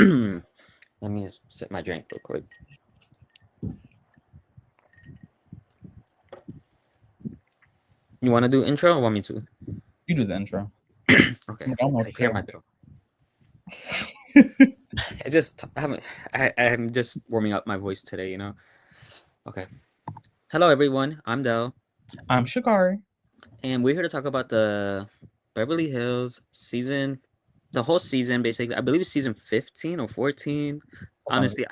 Let me sip my drink real quick. You want to do intro or want me to? You do the intro. Okay. I'm almost I clear my here. throat. I just I haven't I'm just warming up my voice today. Okay. Hello everyone. I'm Del, I'm Shikari. and we're here to talk about the Beverly Hills season, the whole season basically. I believe it's season 15 or 14. That sounds Honestly,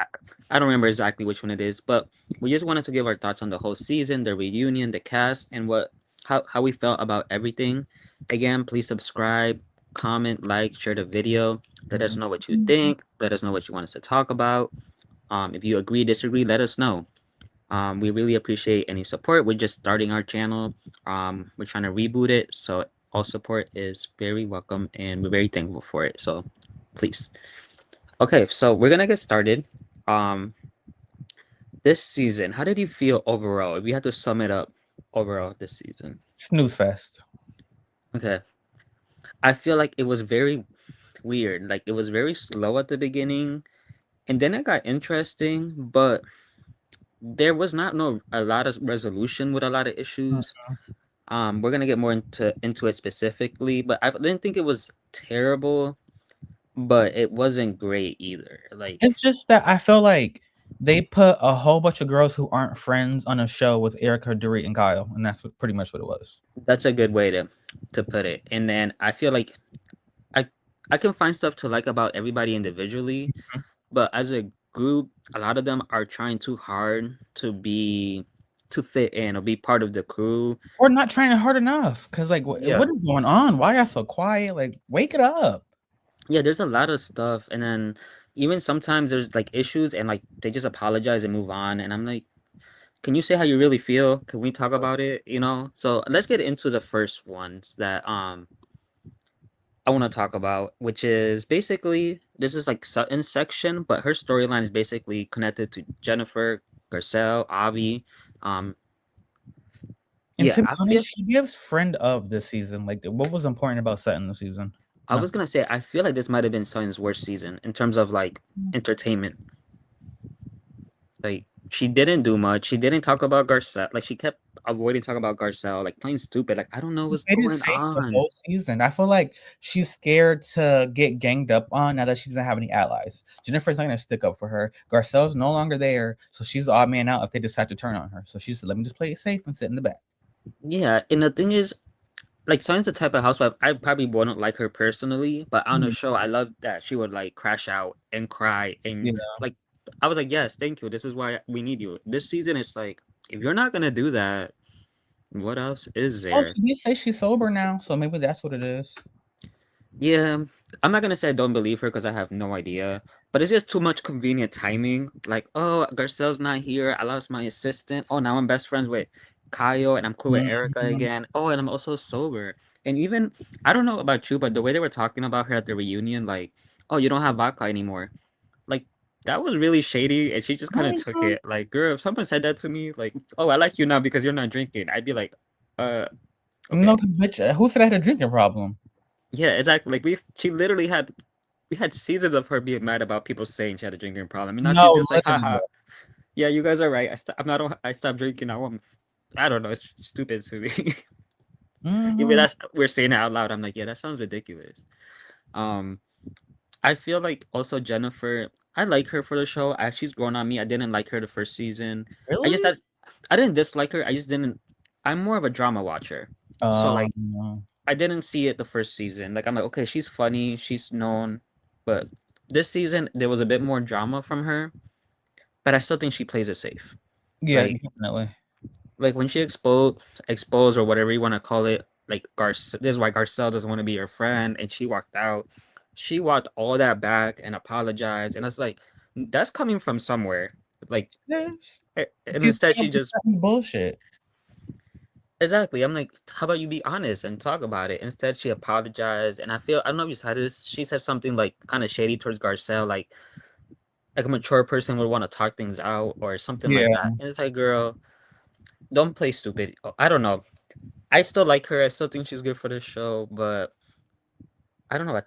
I don't remember exactly which one it is, but we just wanted to give our thoughts on the whole season, the reunion, the cast, and how we felt about everything. Again, please subscribe, comment, like, share the video. Let us know what you good. think. Let us know what you want us to talk about. If you agree, disagree, let us know. We really appreciate any support. We're just starting our channel. We're trying to reboot it, so all support is very welcome, and we're very thankful for it. So, please. Okay, so we're gonna get started. Um, this season, how did you feel overall? If we had to sum it up overall this season. Snooze fest. Okay, I feel like it was very weird. Like it was very slow at the beginning, and then it got interesting, but there was not no a lot of resolution with a lot of issues. We're gonna get more into it specifically, but I didn't think it was terrible, but it wasn't great either. Like It's just that I feel like they put a whole bunch of girls who aren't friends on a show with Erica, Dorit, and Kyle, and that's pretty much what it was. that's a good way to put it. And then I feel like I I can find stuff to like about everybody individually, but as a group, a lot of them are trying too hard to fit in or be part of the crew. Or not trying hard enough. Cause like Yeah. what is going on? Why y'all so quiet? Like, wake it up. Yeah, there's a lot of stuff, and then even sometimes there's like issues and like they just apologize and move on, and I'm like, can you say how you really feel? Can we talk about it? So let's get into the first ones that I want to talk about, which is basically this is like Sutton's section, but her storyline is basically connected to Jennifer, Garcelle, Avi. Um, And yeah, to be I honest, feel she gives friend of this season. Like, what was important about Sutton this season? I was Nothing. gonna say I feel like this might have been Sutton's worst season in terms of like entertainment. Like she didn't do much. She didn't talk about Garcelle. Like she kept avoiding talking about Garcelle, like playing stupid. Like I don't know She what's played it going safe the on. whole season. I feel like she's scared to get ganged up on now that she doesn't have any allies. Jennifer's not going to stick up for her. Garcelle's no longer there, so she's the odd man out if they decide to turn on her. So she said, "Let me just play it safe and sit in the back." Yeah, and the thing is, like Sutton's the type of housewife I probably wouldn't like her personally, but on the Mhm. show, I love that she would like crash out and cry and Yeah. like I was like, yes, thank you. This is why we need you. This season, it's like if you're not gonna do that, what else is Oh, there? she did say she's sober now, so maybe that's what it is. Yeah, I'm not gonna say I don't believe her because I have no idea, but it's just too much convenient timing. Like, oh, Garcelle's not here. I lost my assistant. Oh, now I'm best friends with Kyle and I'm cool with Erica Mhm. again. Oh, and I'm also sober. And even I don't know about you, but the way they were talking about her at the reunion, like, oh, you don't have vodka anymore. Like, that was really shady, and she just kind of took Mhm. it. Like, girl, if someone said that to me, like, oh, I like you now because you're not drinking, I'd be like, uh, No, okay. because bitch, who said I had a drinking problem? Yeah, exactly. Like she literally we had seasons of her being mad about people saying she had a drinking problem, and now she's No, just like, literally. haha, yeah, you guys are right. I'm not. I stopped drinking. Now I don't know. It's stupid to me. Even Hmm. that's we're saying it out loud. I'm like, yeah, that sounds ridiculous. Um, I feel like also Jennifer. I like her for the show. She's grown on me. I didn't like her the first season. I just Really? thought I didn't dislike her. I just didn't. I'm more of a drama watcher, so like No. I didn't see it the first season. Like I'm like, okay, she's funny, she's known, but this season there was a bit more drama from her, but I still think she plays it safe. Yeah, Like definitely. like when she exposed or whatever you want to call it, like this is why Garcelle doesn't want to be her friend and she walked out. She walked all that back and apologized, and it's like that's coming from somewhere. Like Yes. and She's instead saying she just bullshit. exactly. I'm like, how about you be honest and talk about it? Instead, she apologized, and I don't know if you said this. She said something like kind of shady towards Garcelle, like a mature person would want to talk things out or something like Yeah. that. And it's like, girl, don't play stupid. I don't know. I still like her. I still think she's good for the show, but I don't know.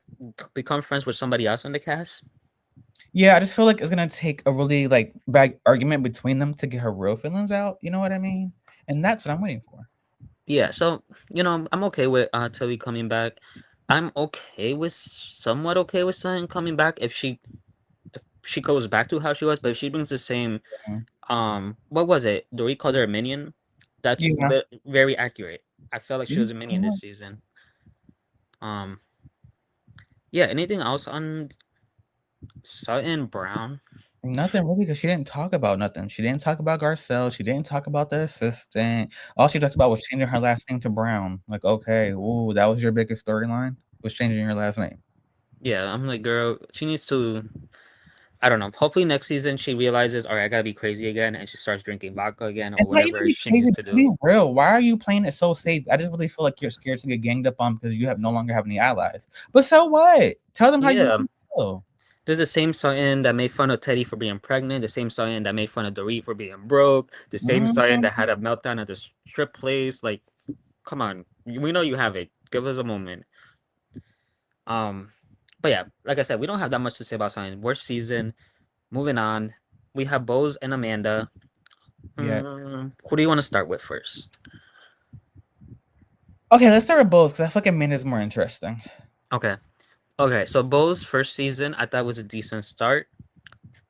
Become friends with somebody else in the cast. Yeah, I just feel like it's gonna take a really like bad argument between them to get her real feelings out. You know what I mean? And that's what I'm waiting for. Yeah, so I'm okay with Tilly coming back. I'm okay with somewhat okay with Sun coming back if she goes back to how she was, but if she brings the same what was it? Dorit called her a minion. That's Yeah. very accurate. I felt like she Yeah. was a minion this season. Um yeah, anything else on Sutton Brown? Nothing really, because she didn't talk about nothing. She didn't talk about Garcelle. She didn't talk about the assistant. All she talked about was changing her last name to Brown. Like, okay, ooh, that was your biggest storyline? Was changing your last name. Yeah, I'm like, girl, she needs to. I don't know. Hopefully next season she realizes, all right, I gotta be crazy again, and she starts drinking vodka again or It's not even whatever be she crazy, needs to just be do. real. Why are you playing it so safe? I just really feel like you're scared to get ganged up on because you have no longer have any allies. But so what? Tell them how you Yeah, really feel. there's the same Sutton that made fun of Teddy for being pregnant, the same Sutton that made fun of Dorit for being broke, the same Sutton that Mhm. had a meltdown at the strip place. Like, come on, we know you have it. Give us a moment. Um, but yeah, like I said, we don't have that much to say about Sutton. Worst season. Moving on, we have Bose and Amanda. Yes. Who do you want to start with first? Okay, let's start with both because I feel like Amanda's more interesting. Okay. Okay, so Bo's first season I thought was a decent start.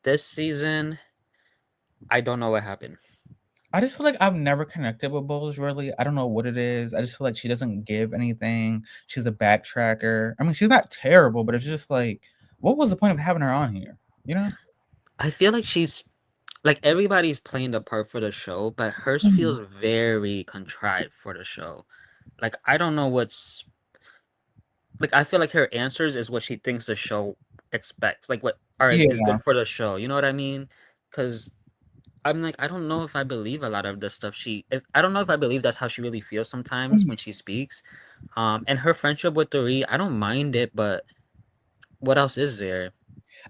This season, I don't know what happened. I just feel like I've never connected with Bowles really. I don't know what it is. I just feel like she doesn't give anything. She's a backtracker. I mean, she's not terrible, but it's just like, what was the point of having her on here? You know? I feel like she's like everybody's playing the part for the show, but hers Mhm. feels very contrived for the show. Like I don't know what's like I feel like her answers is what she thinks the show expects. Like what are is Yeah. good for the show. You know what I mean? Cuz I'm like I don't know if I believe a lot of the stuff I don't know if I believe that's how she really feels sometimes Mhm. when she speaks. And her friendship with Dorit, I don't mind it, but what else is there?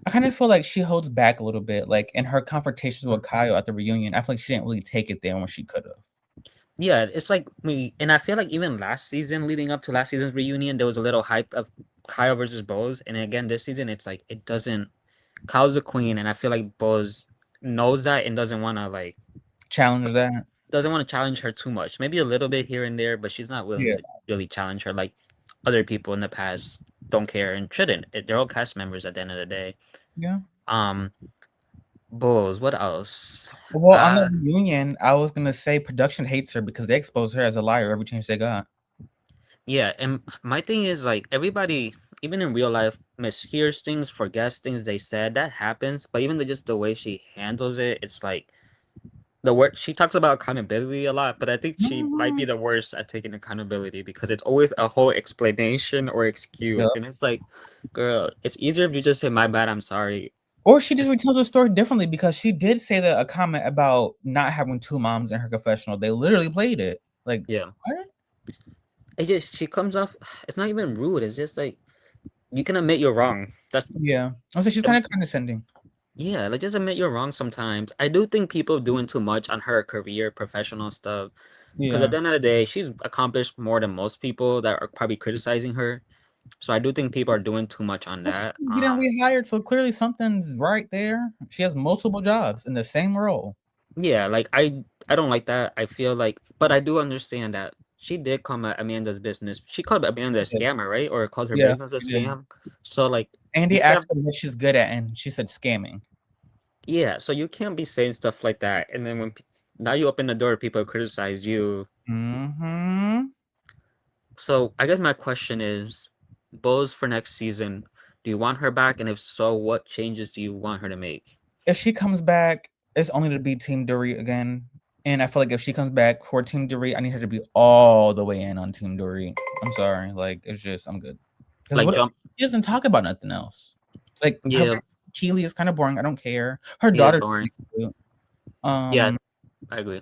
I kind of feel like she holds back a little bit. Like in her confrontations with Kyle at the reunion, I feel like she didn't really take it there when she could have. Yeah, it's like and I feel like even last season, leading up to last season's reunion, there was a little hype of Kyle versus Bose, and again this season, it's like it doesn't. Kyle's the queen, and I feel like Bose knows that and Challenge that. doesn't want to challenge her too much. Maybe a little bit here and there, but she's not willing Yeah. to really challenge her like other people in the past don't care and shouldn't. They're all cast members at the end of the day. Yeah. Um, Bose, what else? Well, on the Uh, reunion, I was gonna say production hates her because they expose her as a liar every chance they got. Yeah, and my thing is like everybody, even in real life, mishears things, forgets things they said. That happens, but even just the way she handles it, it's like the word she talks about accountability a lot, but I think she might be Mhm. the worst at taking accountability because it's always a whole explanation or Yeah. excuse, and it's like, girl, it's easier if you just say my bad, I'm sorry. Or she just Just retells the story differently because she did say that a comment about not having two moms in her confessional. They literally played it. Like, yeah, what? it just she comes off. It's not even rude. It's just like you can admit you're wrong. That's Yeah. I was like, she's kind of condescending. Yeah, like just admit you're wrong sometimes. I do think people doing too much on her career, professional stuff. Because at Yeah. the end of the day, she's accomplished more than most people that are probably criticizing her. So I do think people are doing too much on Well, that. she's getting rehired, so clearly something's right there. She has multiple jobs in the same role. Yeah, like I don't like that. I feel like, but I do understand that she did come at Amanda's business. She called Amanda a Yeah. scammer, right? Or called her Yeah, business a she did. scam. So like you Andy can't, asked her what she's good at, and she said scamming. yeah. So you can't be saying stuff like that, and then now you open the door, people criticize you. Hmm. So I guess my question is, Bose for next season, do you want her back? And if so, what changes do you want her to make? If she comes back, it's only to be Team Dory again. And I feel like if she comes back for Team Dory, I need her to be all the way in on Team Dory. I'm sorry. Like, it's just, I'm good. Because Like what jump? she doesn't talk about nothing else. Like, her Yeah, friend Keely is kind of boring. I don't care. Her yeah, daughter's boring. pretty cute. Yeah, Um, I agree.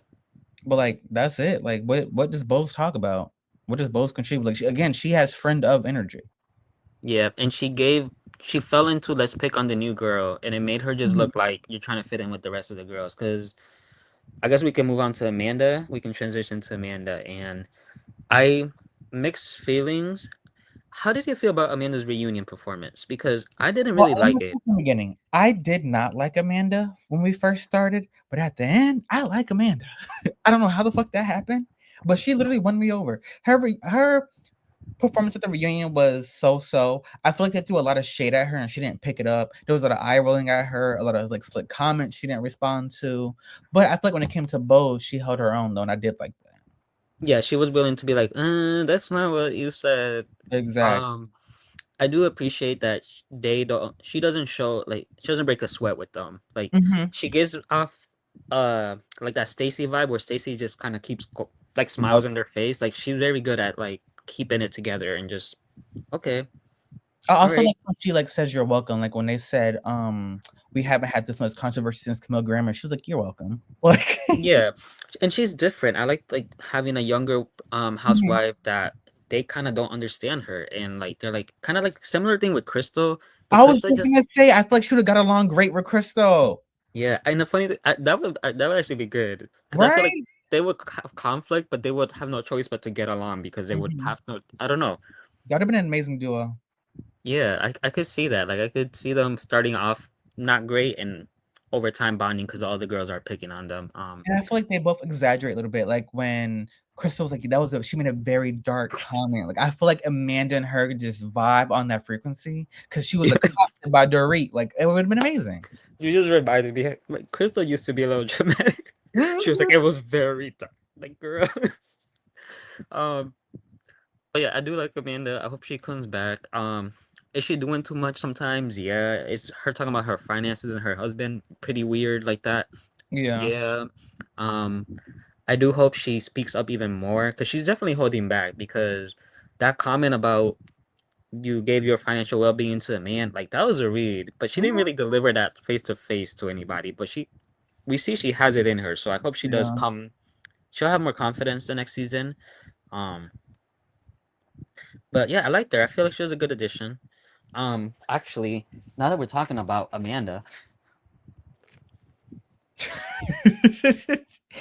but like, that's it. Like, what does Bose talk about? What does Bose contribute? Like, again, she has friend of energy. Yeah, and she fell into let's pick on the new girl, and it made her just Mhm. look like you're trying to fit in with the rest of the girls. Because I guess we can move on to Amanda. We can transition to Amanda, and I mixed feelings. How did you feel about Amanda's reunion performance? Because I didn't Well, really let me like it. start from the beginning. I did not like Amanda when we first started, but at the end, I like Amanda. I don't know how the fuck that happened, but she literally won me over. Her performance at the reunion was so. I feel like they threw a lot of shade at her and she didn't pick it up. There was a lot of eye rolling at her, a lot of like slick comments she didn't respond to. But I feel like when it came to Bose, she held her own though, and I did like that. Yeah, she was willing to be like, that's not what you said. Exactly. Um, I do appreciate that they don't. She doesn't show like she doesn't break a sweat with them. Like Hmm. she gives off like that Stacy vibe where Stacy just kind of like smiles in their face. Like she's very good at like keeping it together and just okay, I all also right, like when she like says you're welcome. Like when they said, we haven't had this much controversy since Camille Grammer. She was like, you're welcome. Like yeah. And she's different. I like having a younger Mhm. housewife that they kind of don't understand her and like they're like kind of like similar thing with Crystal, but I was Crystal just just gonna say, I feel like she would have got along great with Crystal. yeah, and the funny thing, that would actually be good because I feel like Right? they would have conflict, but they would have no choice but to get along because they would Mhm. have no. I don't know. That would have been an amazing duo. Yeah, I could see that. Like I could see them starting off not great and over time bonding because all the girls are picking on them. And I feel like they both exaggerate a little bit. Like when Crystal was like, she made a very dark comment. Like I feel like Amanda and her just vibe on that frequency because she was accosted by Dorit. Like it would have been amazing. You just reminded me. Like Crystal used to be a little dramatic. She was like, Mhm. it was very dark. Like girl. um. But yeah, I do like Amanda. I hope she comes back. Is she doing too much sometimes? Yeah. It's her talking about her finances and her husband pretty weird like that. Yeah. Yeah. Um, I do hope she speaks up even more because she's definitely holding back because that comment about you gave your financial well-being to a man, like that was a read, but she didn't Mhm. really deliver that face to face to anybody. But we see she has it in her, so I hope she does Yeah. come. She'll have more confidence the next season. Um, but yeah, I liked her. I feel like she was a good addition. Actually, now that we're talking about Amanda,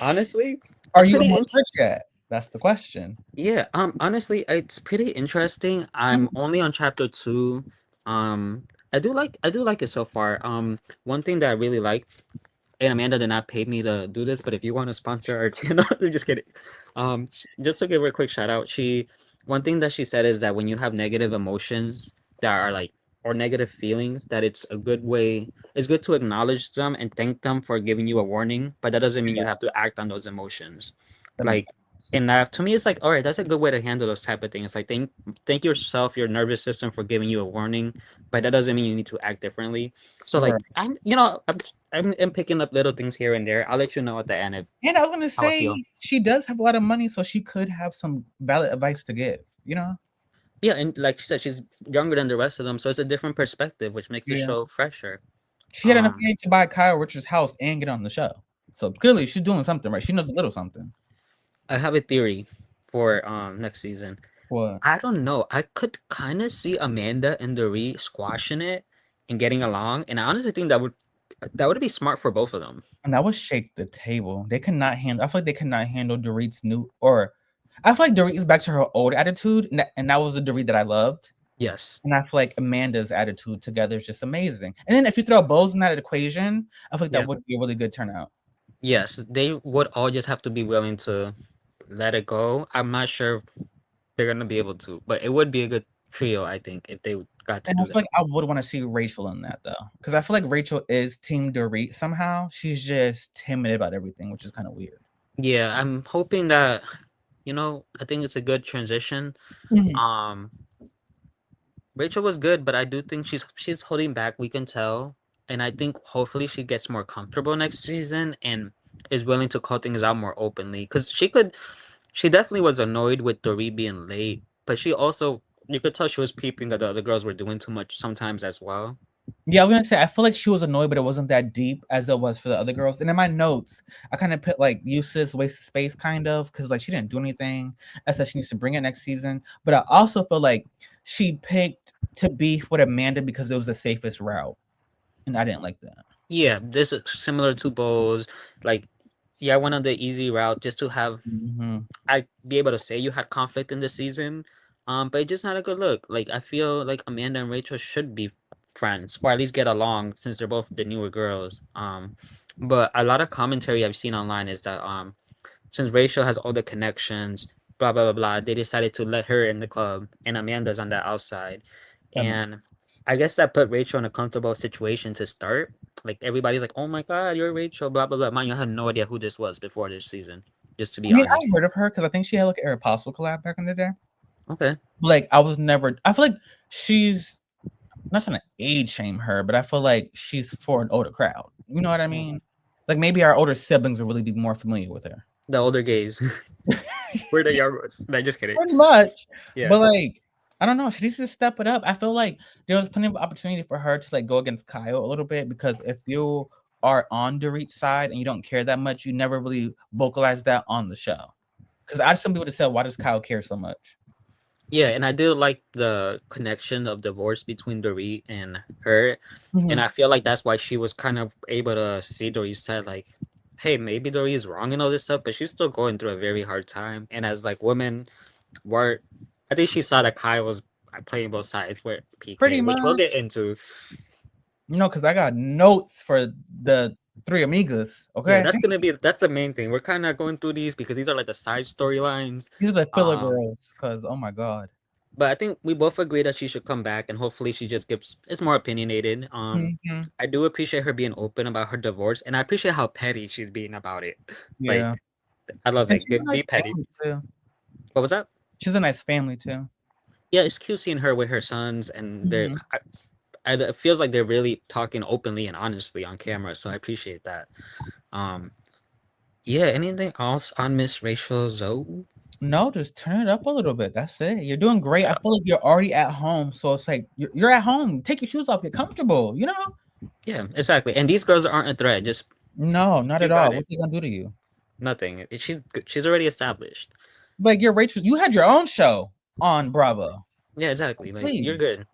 honestly, Are it's you pretty almost rich yet? That's the question. yeah, honestly, it's pretty interesting. I'm Mhm. only on chapter two. I do like it so far. One thing that I really like, and Amanda did not pay me to do this, but if you want to sponsor our channel, I'm just kidding. Just to give her a quick shout out, one thing that she said is that when you have negative emotions that are like or negative feelings, that it's good to acknowledge them and thank them for giving you a warning, but that doesn't mean you Yeah, have to act on those emotions. that makes Like sense. and to me, it's like, all right, that's a good way to handle those type of things. Like, thank yourself, your nervous system, for giving you a warning, but that doesn't mean you need to act differently. So, like, Right. I'm picking up little things here and there. I'll let you know at the end of And I was gonna how I feel. say she does have a lot of money, so she could have some valid advice to give, you know? Yeah, and like she said, she's younger than the rest of them, so it's a different perspective, which makes the Yeah. show fresher. She had enough Um, money to buy Kyle Richards' house and get on the show. So clearly she's doing something right. She knows a little something. I have a theory for next season. What? I don't know. I could kind of see Amanda and Dorit squashing it and getting along, and I honestly think that would be smart for both of them. And that would shake the table. They cannot handle. I feel like they cannot handle Dorit's new or. I feel like Dorit's back to her old attitude, and that was the Dorit that I loved. Yes. And I feel like Amanda's attitude together is just amazing. And then if you throw Bose in that equation, I feel like that Yeah. would be a really good turnout. Yes, they would all just have to be willing to let it go. I'm not sure if they're gonna be able to, but it would be a good trio, I think, if they got to And I do feel that. like I would want to see Rachel in that though, because I feel like Rachel is Team Dorit somehow. She's just timid about everything, which is kind of weird. Yeah, I'm hoping that, I think it's a good transition. Mhm. Um, Rachel was good, but I do think she's holding back. We can tell, and I think hopefully she gets more comfortable next season and is willing to call things out more openly. Because she definitely was annoyed with Dorit being late, but you could tell she was peeping that the other girls were doing too much sometimes as well. Yeah, I was gonna say I feel like she was annoyed, but it wasn't that deep as it was for the other girls. And in my notes, I kind of put like useless, waste of space, kind of, because like she didn't do anything. I said she needs to bring it next season. But I also feel like she picked to beef with Amanda because it was the safest route, and I didn't like that. Yeah, this is similar to Bose. Like, yeah, I went on the easy route just to have Mhm. I be able to say you had conflict in the season. But it's just not a good look. Like I feel like Amanda and Rachel should be friends, or at least get along since they're both the newer girls. But a lot of commentary I've seen online is that since Rachel has all the connections, blah blah blah blah, they decided to let her in the club and Amanda's on the outside. That makes And I guess that put Rachel in a comfortable situation to start. Like everybody's like, "Oh my God, you're Rachel," blah blah blah. Mind you, I had no idea who this was before this season. Just to I be mean, I honest. heard of her because I think she had like an Apostle collab back in the day. Okay. Like I was never. I feel like she's not trying to age shame her, but I feel like she's for an older crowd. You know what I mean? Like maybe our older siblings will really be more familiar with her. The older gays. We're the youngest. No, just kidding. Pretty much. Yeah. But like, I don't know. She needs to step it up. I feel like there was plenty of opportunity for her to like go against Kyle a little bit because if you are on Dorit's side and you don't care that much, you never really vocalize that on the show. Because I some people to say, why does Kyle care so much? Yeah, and I do like the connection of divorce between Dorit and her. And Mhm. I feel like that's why she was kind of able to see Dorit's side, like, hey, maybe Dorit is wrong and all this stuff, but she's still going through a very hard time. And as like women were, I think she saw that Kai was playing both sides with Pretty PK, which we'll get much. into. Because I got notes for the three amigas. Yeah, Okay, that's the main thing. We're kind of going through these because these are like the side storylines. these are the filler Um, girls. Because oh my god. But I think we both agree that she should come back, and hopefully she just gives it's more opinionated. Mhm. I do appreciate her being open about her divorce, and I appreciate how petty she's being about it. Yeah, Like, I love and it. she's a Be nice petty. family too. What was that? She's a nice family too. Yeah, it's cute seeing her with her sons, and Mhm. it feels like they're really talking openly and honestly on camera. So I appreciate that. Um, yeah. Anything else on Miss Rachel Zoe? No, just turn it up a little bit. That's it. You're doing great. I feel like you're already at home, so it's like you're at home. Take your shoes off. Get comfortable. You know? Yeah, exactly. And these girls aren't a threat. Just No, not you at got all. it. What's they gonna do to you? Nothing. She's already established. Like you're Rachel. You had your own show on Bravo. Yeah, exactly. Like you're Please. good.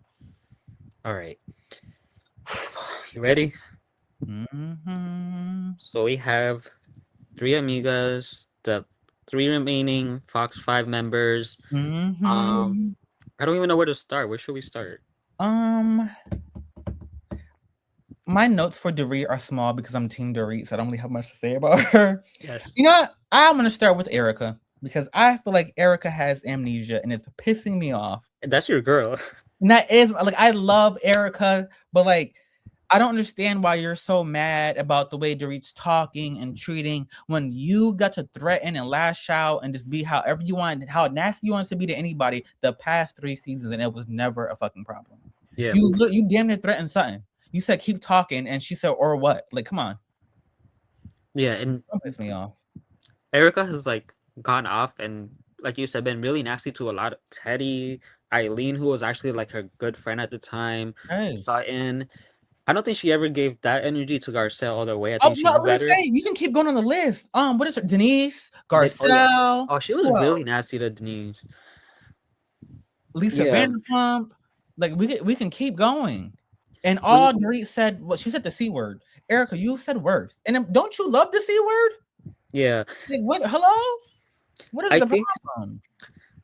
All right. You ready? Hmm. So we have three amigas, the three remaining Fox 5 members. Um, Hmm. I don't even know where to start. Where should we start? Um, my notes for Dorit are small because I'm Team Dorit, so I don't really have much to say about her. Yes, You know what? I'm gonna start with Erica because I feel like Erica has amnesia and it's pissing me off. that's your girl. And that is like I love Erica, but like I don't understand why you're so mad about the way Dorit's talking and treating when you got to threaten and lash out and just be however you want, how nasty you want to be to anybody the past 3 seasons, and it was never a fucking problem. Yeah, You damn near threatened something. You said keep talking, and she said or what? Like, come on, yeah, and don't piss me off. Erica has like gone off and like you said, been really nasty to a lot of Teddy, Eileen, who was actually like her good friend at the time, Yes. Sutton. I don't think she ever gave that energy to Garcelle all the way. I Oh think she no, knew I'm gonna better. say you can keep going on the list. What is her? Denise, Oh yeah. Garcelle, Oh, she was who else? really nasty to Denise. Lisa Yeah. Vanderpump. Like we can keep going. And When all Dorit said, well, she said the C word. Erica, you said worse. And then, don't you love the C word? yeah, Like, what? Hello? What is I the think problem?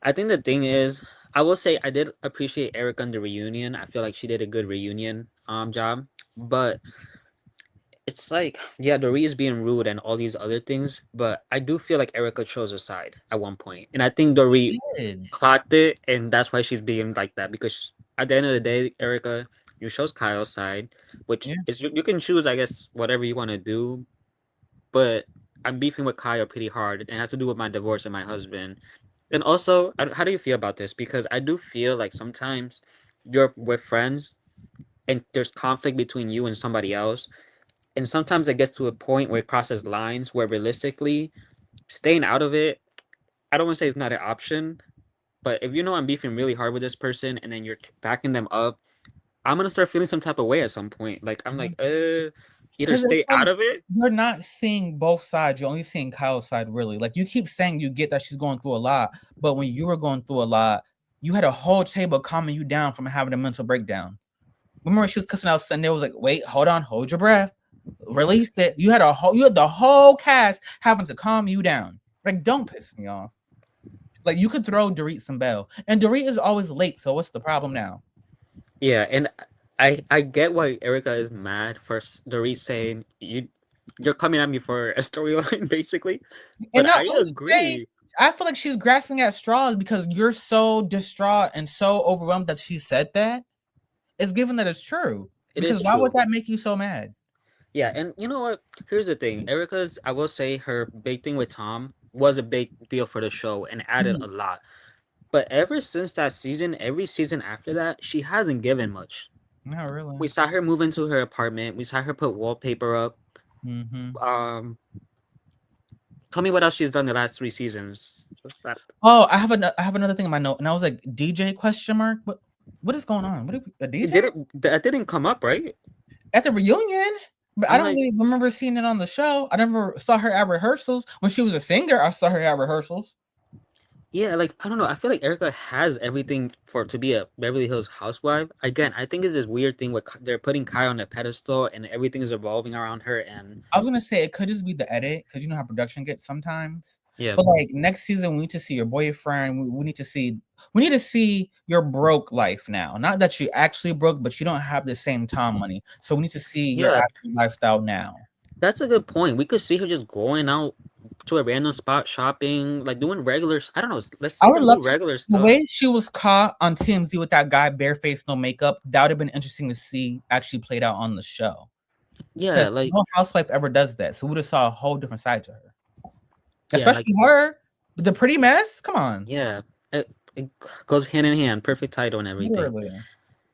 I think the thing is, I will say I did appreciate Eric on the reunion. I feel like she did a good reunion job. But it's like, yeah, Dorit is being rude and all these other things, but I do feel like Erica chose a side at one point. And I think Dorit She did. clocked it, and that's why she's being like that. Because at the end of the day, Erica, you chose Kyle's side, which Yeah. is you can choose, I guess, whatever you want to do. But I'm beefing with Kyle pretty hard. And it has to do with my divorce and my husband. And also, how do you feel about this? Because I do feel like sometimes you're with friends and there's conflict between you and somebody else. And sometimes it gets to a point where it crosses lines where realistically, staying out of it, I don't want to say it's not an option, but if you know I'm beefing really hard with this person and then you're backing them up, I'm gonna start feeling some type of way at some point. Like I'm like, either Because it's stay like out of it. you're not seeing both sides. You're only seeing Kyle's side, really. Like you keep saying you get that she's going through a lot, but when you were going through a lot, you had a whole table calming you down from having a mental breakdown. Remember she was cussing out Sunday? Was like, wait, hold on, hold your breath, release it. You had the whole cast having to calm you down. Like, don't piss me off. Like you could throw Dorit some bell, and Dorit is always late. So what's the problem now? Yeah, and I get why Erica is mad for Dorit saying you're coming at me for a storyline basically, And but not I only Faye, agree. I feel like she's grasping at straws because you're so distraught and so overwhelmed that she said that. It's given that it's true. It is Because why would true. that make you so mad? Yeah, and you know what? Here's the thing. Erica's, I will say her big thing with Tom was a big deal for the show and added a Mhm. lot. But ever since that season, every season after that, she hasn't given much. Not really. We saw her move into her apartment. We saw her put wallpaper up. Hmm. Um, Tell me what else she's done the last three seasons. That Oh, I have another thing in my note, and I was like, DJ question mark. What is going on? A it DJ didn't come up, right? at the reunion? But I I'm don't like, really remember seeing it on the show. I never saw her at rehearsals when she was a singer. I saw her at rehearsals. yeah, like I don't know. I feel like Erica has everything for to be a Beverly Hills housewife. Again, I think it's this weird thing where they're putting Kai on a pedestal and everything is revolving around her. And I was gonna say it could just be the edit because you know how production gets sometimes. yeah, But like next season, we need to see your boyfriend. We need to see your broke life now. Not that you actually broke, but you don't have the same Tom money. So we need to see your yeah, actual lifestyle now. that's a good point. We could see her just going out to a random spot, shopping, like doing regular. I don't know. Let's I see would them do love to. regular The stuff. way she was caught on TMZ with that guy barefaced, no makeup, that would have been interesting to see actually played out on the show. Yeah, Because like no housewife ever does that. So we would have saw a whole different side to her. yeah, like Especially her. The pretty mess. Come on. yeah. It goes hand in hand, perfect title and everything. Literally.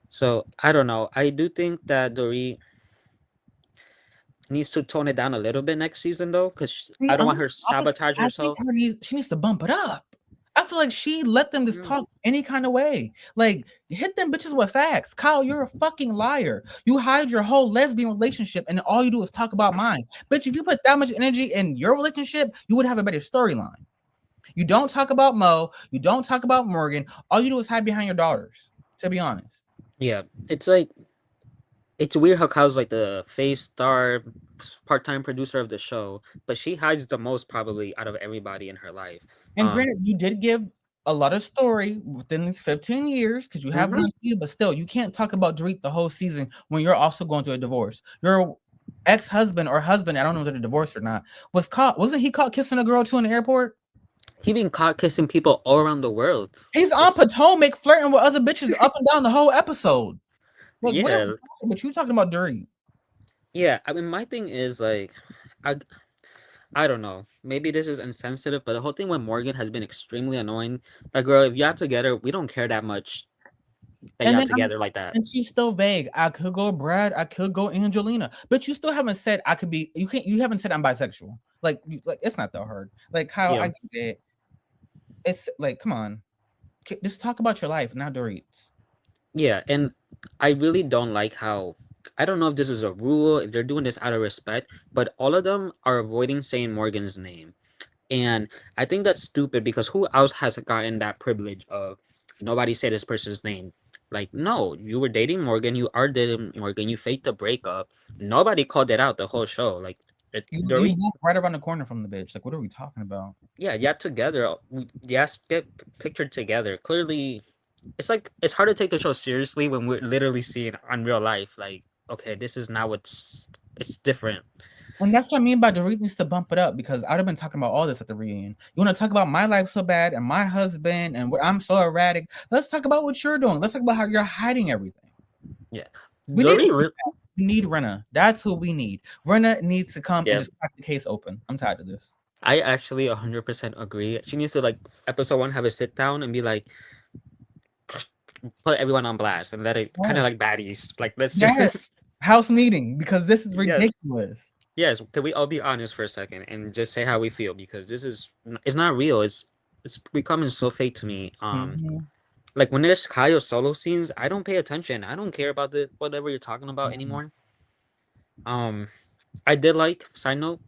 So I don't know. I do think that Dorit needs to tone it down a little bit next season though, because See, I don't want her sabotage I think herself. she needs to bump it up. I feel like she let them just Mm, talk any kind of way. Like, hit them bitches with facts. Kyle, you're a fucking liar. You hide your whole lesbian relationship and all you do is talk about mine. Bitch, if you put that much energy in your relationship, you would have a better storyline. You don't talk about Mo. You don't talk about Morgan. All you do is hide behind your daughters, to be honest. yeah, it's like it's weird how Kyle's like the face star, part-time producer of the show, but she hides the most probably out of everybody in her life. And granted, you did give a lot of story within these 15 years because you have Mhm. one season, but still, you can't talk about Dorit the whole season when you're also going through a divorce. Your ex-husband or husband, I don't know if they're divorced or not, wasn't he caught kissing a girl too in the airport? He been caught kissing people all around the world. He's on It's Potomac flirting with other bitches up and down the whole episode. Like, what are we yeah, talking about? You talking about Dorit? yeah. I mean, my thing is like, I I don't know. Maybe this is insensitive, but the whole thing with Morgan has been extremely annoying. Like, girl, if y'all together, we don't care that much that And y'all then together like that. and she's still vague. I could go Brad. I could go Angelina, but you still haven't said I could be. You can't. You haven't said I'm bisexual. Like it's not that hard. Like how I Yeah, get it. It's like, come on, just talk about your life, not Dorit's. yeah, and I really don't like how. I don't know if this is a rule, if they're doing this out of respect, but all of them are avoiding saying Morgan's name. And I think that's stupid because who else has gotten that privilege of nobody say this person's name? Like, no, you were dating Morgan, you are dating Morgan, you faked the breakup. Nobody called it out the whole show. Like, You both right around the corner from the bitch. Like, what are we talking about? yeah, yeah, together. Yes, get pictured together. Clearly, it's like it's hard to take the show seriously when we're literally seeing on real life. Like, okay, this is now what's it's different. And that's what I mean by Dorit needs to bump it up because I'd have been talking about all this at the reunion. You want to talk about my life so bad and my husband and what I'm so erratic. Let's talk about what you're doing. Let's talk about how you're hiding everything. Yeah, We need Dory. we need Renna. That's who we need. Renna needs to come and Yeah, just crack the case open. I'm tired of this. I actually 100% agree. She needs to like episode one have a sit down and be like put everyone on blast and let it kind of Yes. like baddies. Like let's Yes. just House meeting because this is yes. ridiculous. Yes, can we all be honest for a second and just say how we feel because this is it's not real. It's becoming so fake to me. Mhm, Like when there's Kyle solo scenes, I don't pay attention. I don't care about the whatever you're talking about mhm. anymore. Um, I did like side note.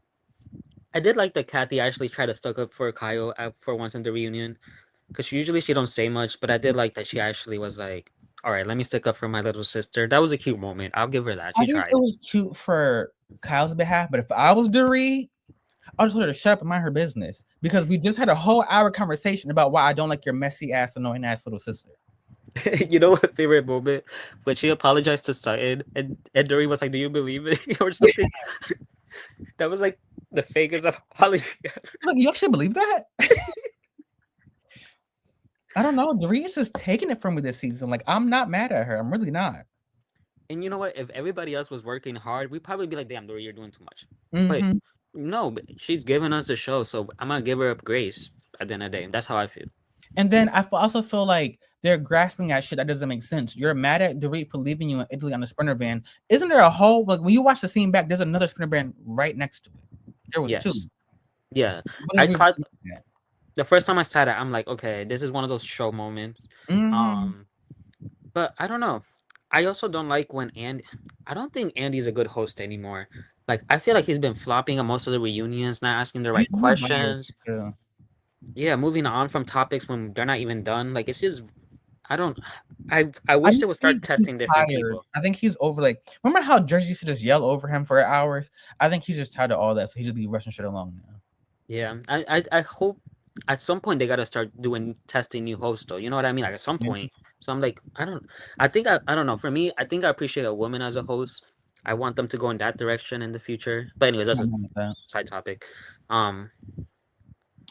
I did like that Kathy actually tried to stuck up for Kyle for once in the reunion because usually she don't say much, but I did like that she actually was like, "All right, let me stick up for my little sister." That was a cute moment. I'll give her that. I She think it tried. was cute for Kyle's behalf, but if I was Dorit, I just told her to shut up and mind her business because we just had a whole hour conversation about why I don't like your messy ass, annoying ass little sister. You know what favorite moment? When she apologized to Sutton and Dory was like, "Do you believe it?" or something. That was like the fakest apology ever. Like, you actually believe that? I don't know. Dorit is just taking it from me this season. Like, I'm not mad at her. I'm really not. And you know what? If everybody else was working hard, we'd probably be like, "Damn, Dory, you're doing too much." But Hmm. no, but she's giving us the show, so I'm gonna give her up grace at the end of the day. That's how I feel. And then also feel like they're grasping at shit that doesn't make sense. You're mad at Dorit for leaving you in Italy on a sprinter van. Isn't there a whole like when you watch the scene back? There's another sprinter van right next to it. There was two. Yes. Yeah. What is I the reason caught for that? the first time I saw that, I'm like, okay, this is one of those show moments. Hmm. Um, but I don't know. I also don't like when I don't think Andy's a good host anymore. Like I feel like he's been flopping at most of the reunions, not asking the right He's biased. questions. Yeah. Yeah, moving on from topics when they're not even done. Like it's just I don't I I wish they would start think he's testing different tired. people. I think he's over like remember how Jersey used to just yell over him for hours? I think he's just tired of all that, so he just be rushing shit along now. Yeah. I hope at some point they gotta start doing testing new hosts though. You know what I mean? Like at some Yeah, point. So I'm like, I don't know. For me, I think I appreciate a woman as a host. I want them to go in that direction in the future. But anyways, that's I'm a not with that. side topic. Um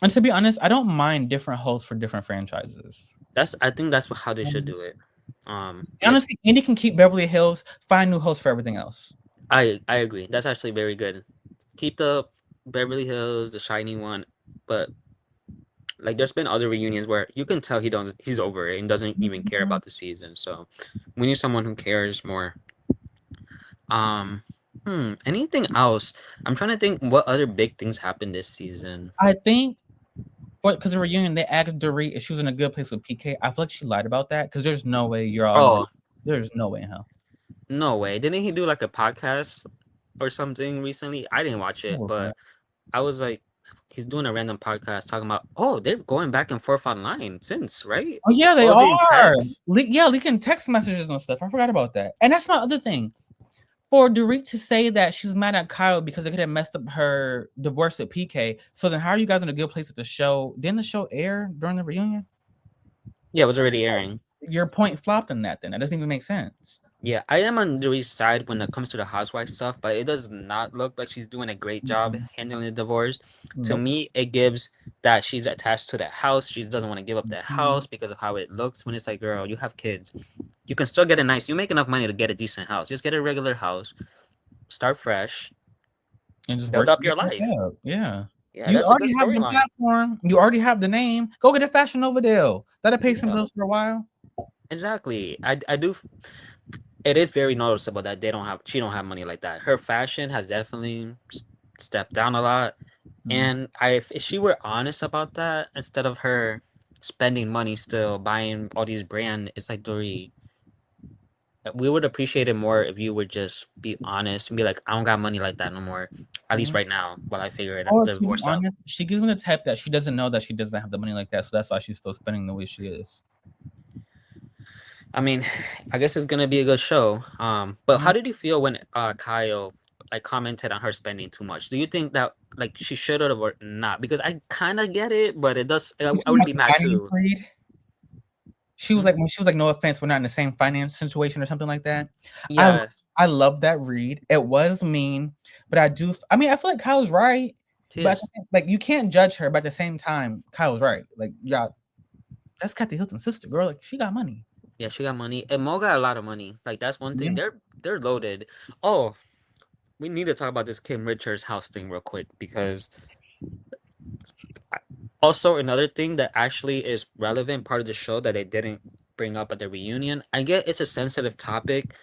And to be honest, I don't mind different hosts for different franchises. I think that's how they should do it. Like Honestly, Andy can keep Beverly Hills, find new hosts for everything else. I agree. That's actually very good. Keep the Beverly Hills, the shiny one, but like there's been other reunions where you can tell he's over it and doesn't even care Mhm. about the season. So we need someone who cares more. Um anything else? I'm trying to think what other big things happened this season. I think because the reunion, they asked Dorit if she was in a good place with PK. I feel like she lied about that because there's no way you're all in a Oh, there's no way in hell. no way. Didn't he do like a podcast or something recently? I didn't watch What it, was but that? I was like he's doing a random podcast talking about, oh, they're going back and forth online since, right? Oh yeah, they Exposing are. text. Yeah, leaking text messages and stuff. I forgot about that. And that's my other thing. For Dorit to say that she's mad at Kyle because they could have messed up her divorce with PK. So then how are you guys in a good place with the show? Didn't the show air during the reunion? Yeah, it was already airing. Your point flopped in that then. That doesn't even make sense. Yeah, I am on Dori's side when it comes to the housewife stuff, but it does not look like she's doing a great job Mhm. handling the divorce. To Nope. me, it gives that she's attached to that house. She doesn't want to give up that Mhm. house because of how it looks. When it's like, girl, you have kids. You can still get a nice, you make enough money to get a decent house. Just get a regular house, start fresh, And just build work up your your life. way up. Yeah. Yeah, You that's a good already have the storyline. platform. You already have the name. Go get a Fashion Nova deal. That'll pay some Yeah, bills for a while. exactly. I do. It is very noticeable that she don't have money like that. Her fashion has definitely stepped down a lot. Mm. And if she were honest about that, instead of her spending money still buying all these brand, it's like Dory, we would appreciate it more if you would just be honest and be like, I don't got money like that no more. At least Yeah. right now, while I figure Or the to be divorce out. honest, she gives me the type that she doesn't know that she doesn't have the money like that, so that's why she's still spending the way she is. I mean, I guess it's gonna be a good show. But how Mhm. did you feel when Kyle like commented on her spending too much? Do you think that like she should have or not? Because I kind of get it, but it does. You I see would my be mad finance too. read? She was Hmm? like when she was like, "No offense, we're not in the same finance situation or something like that." I Yeah, I love that read. It was mean, but I mean, I feel like Kyle's right. she But is. like you can't judge her, but at the same time, Kyle's right. Like, yeah, that's Kathy Hilton's sister, girl. Like, she got money. Yeah, she got money. And Mo got a lot of money. Like that's one thing. Yeah. They're loaded. Oh, we need to talk about this Kim Richards house thing real quick because also another thing that actually is relevant part of the show that they didn't bring up at the reunion. I get it's a sensitive topic,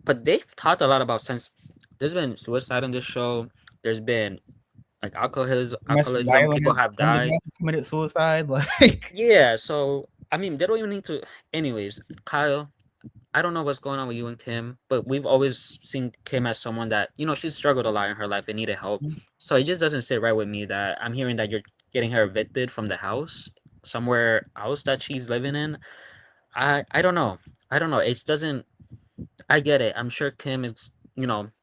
but they've talked a lot about sense. There's been suicide on this show. There's been like Domestic alcoholism. People violence have from the died. guy who committed suicide. Like, Yeah, so I mean, they don't even need to. Anyways, Kyle, I don't know what's going on with you and Kim, but we've always seen Kim as someone that, she's struggled a lot in her life and needed help. So it just doesn't sit right with me that I'm hearing that you're getting her evicted from the house somewhere else that she's living in. I don't know. I don't know. It doesn't I get it. I'm sure Kim is,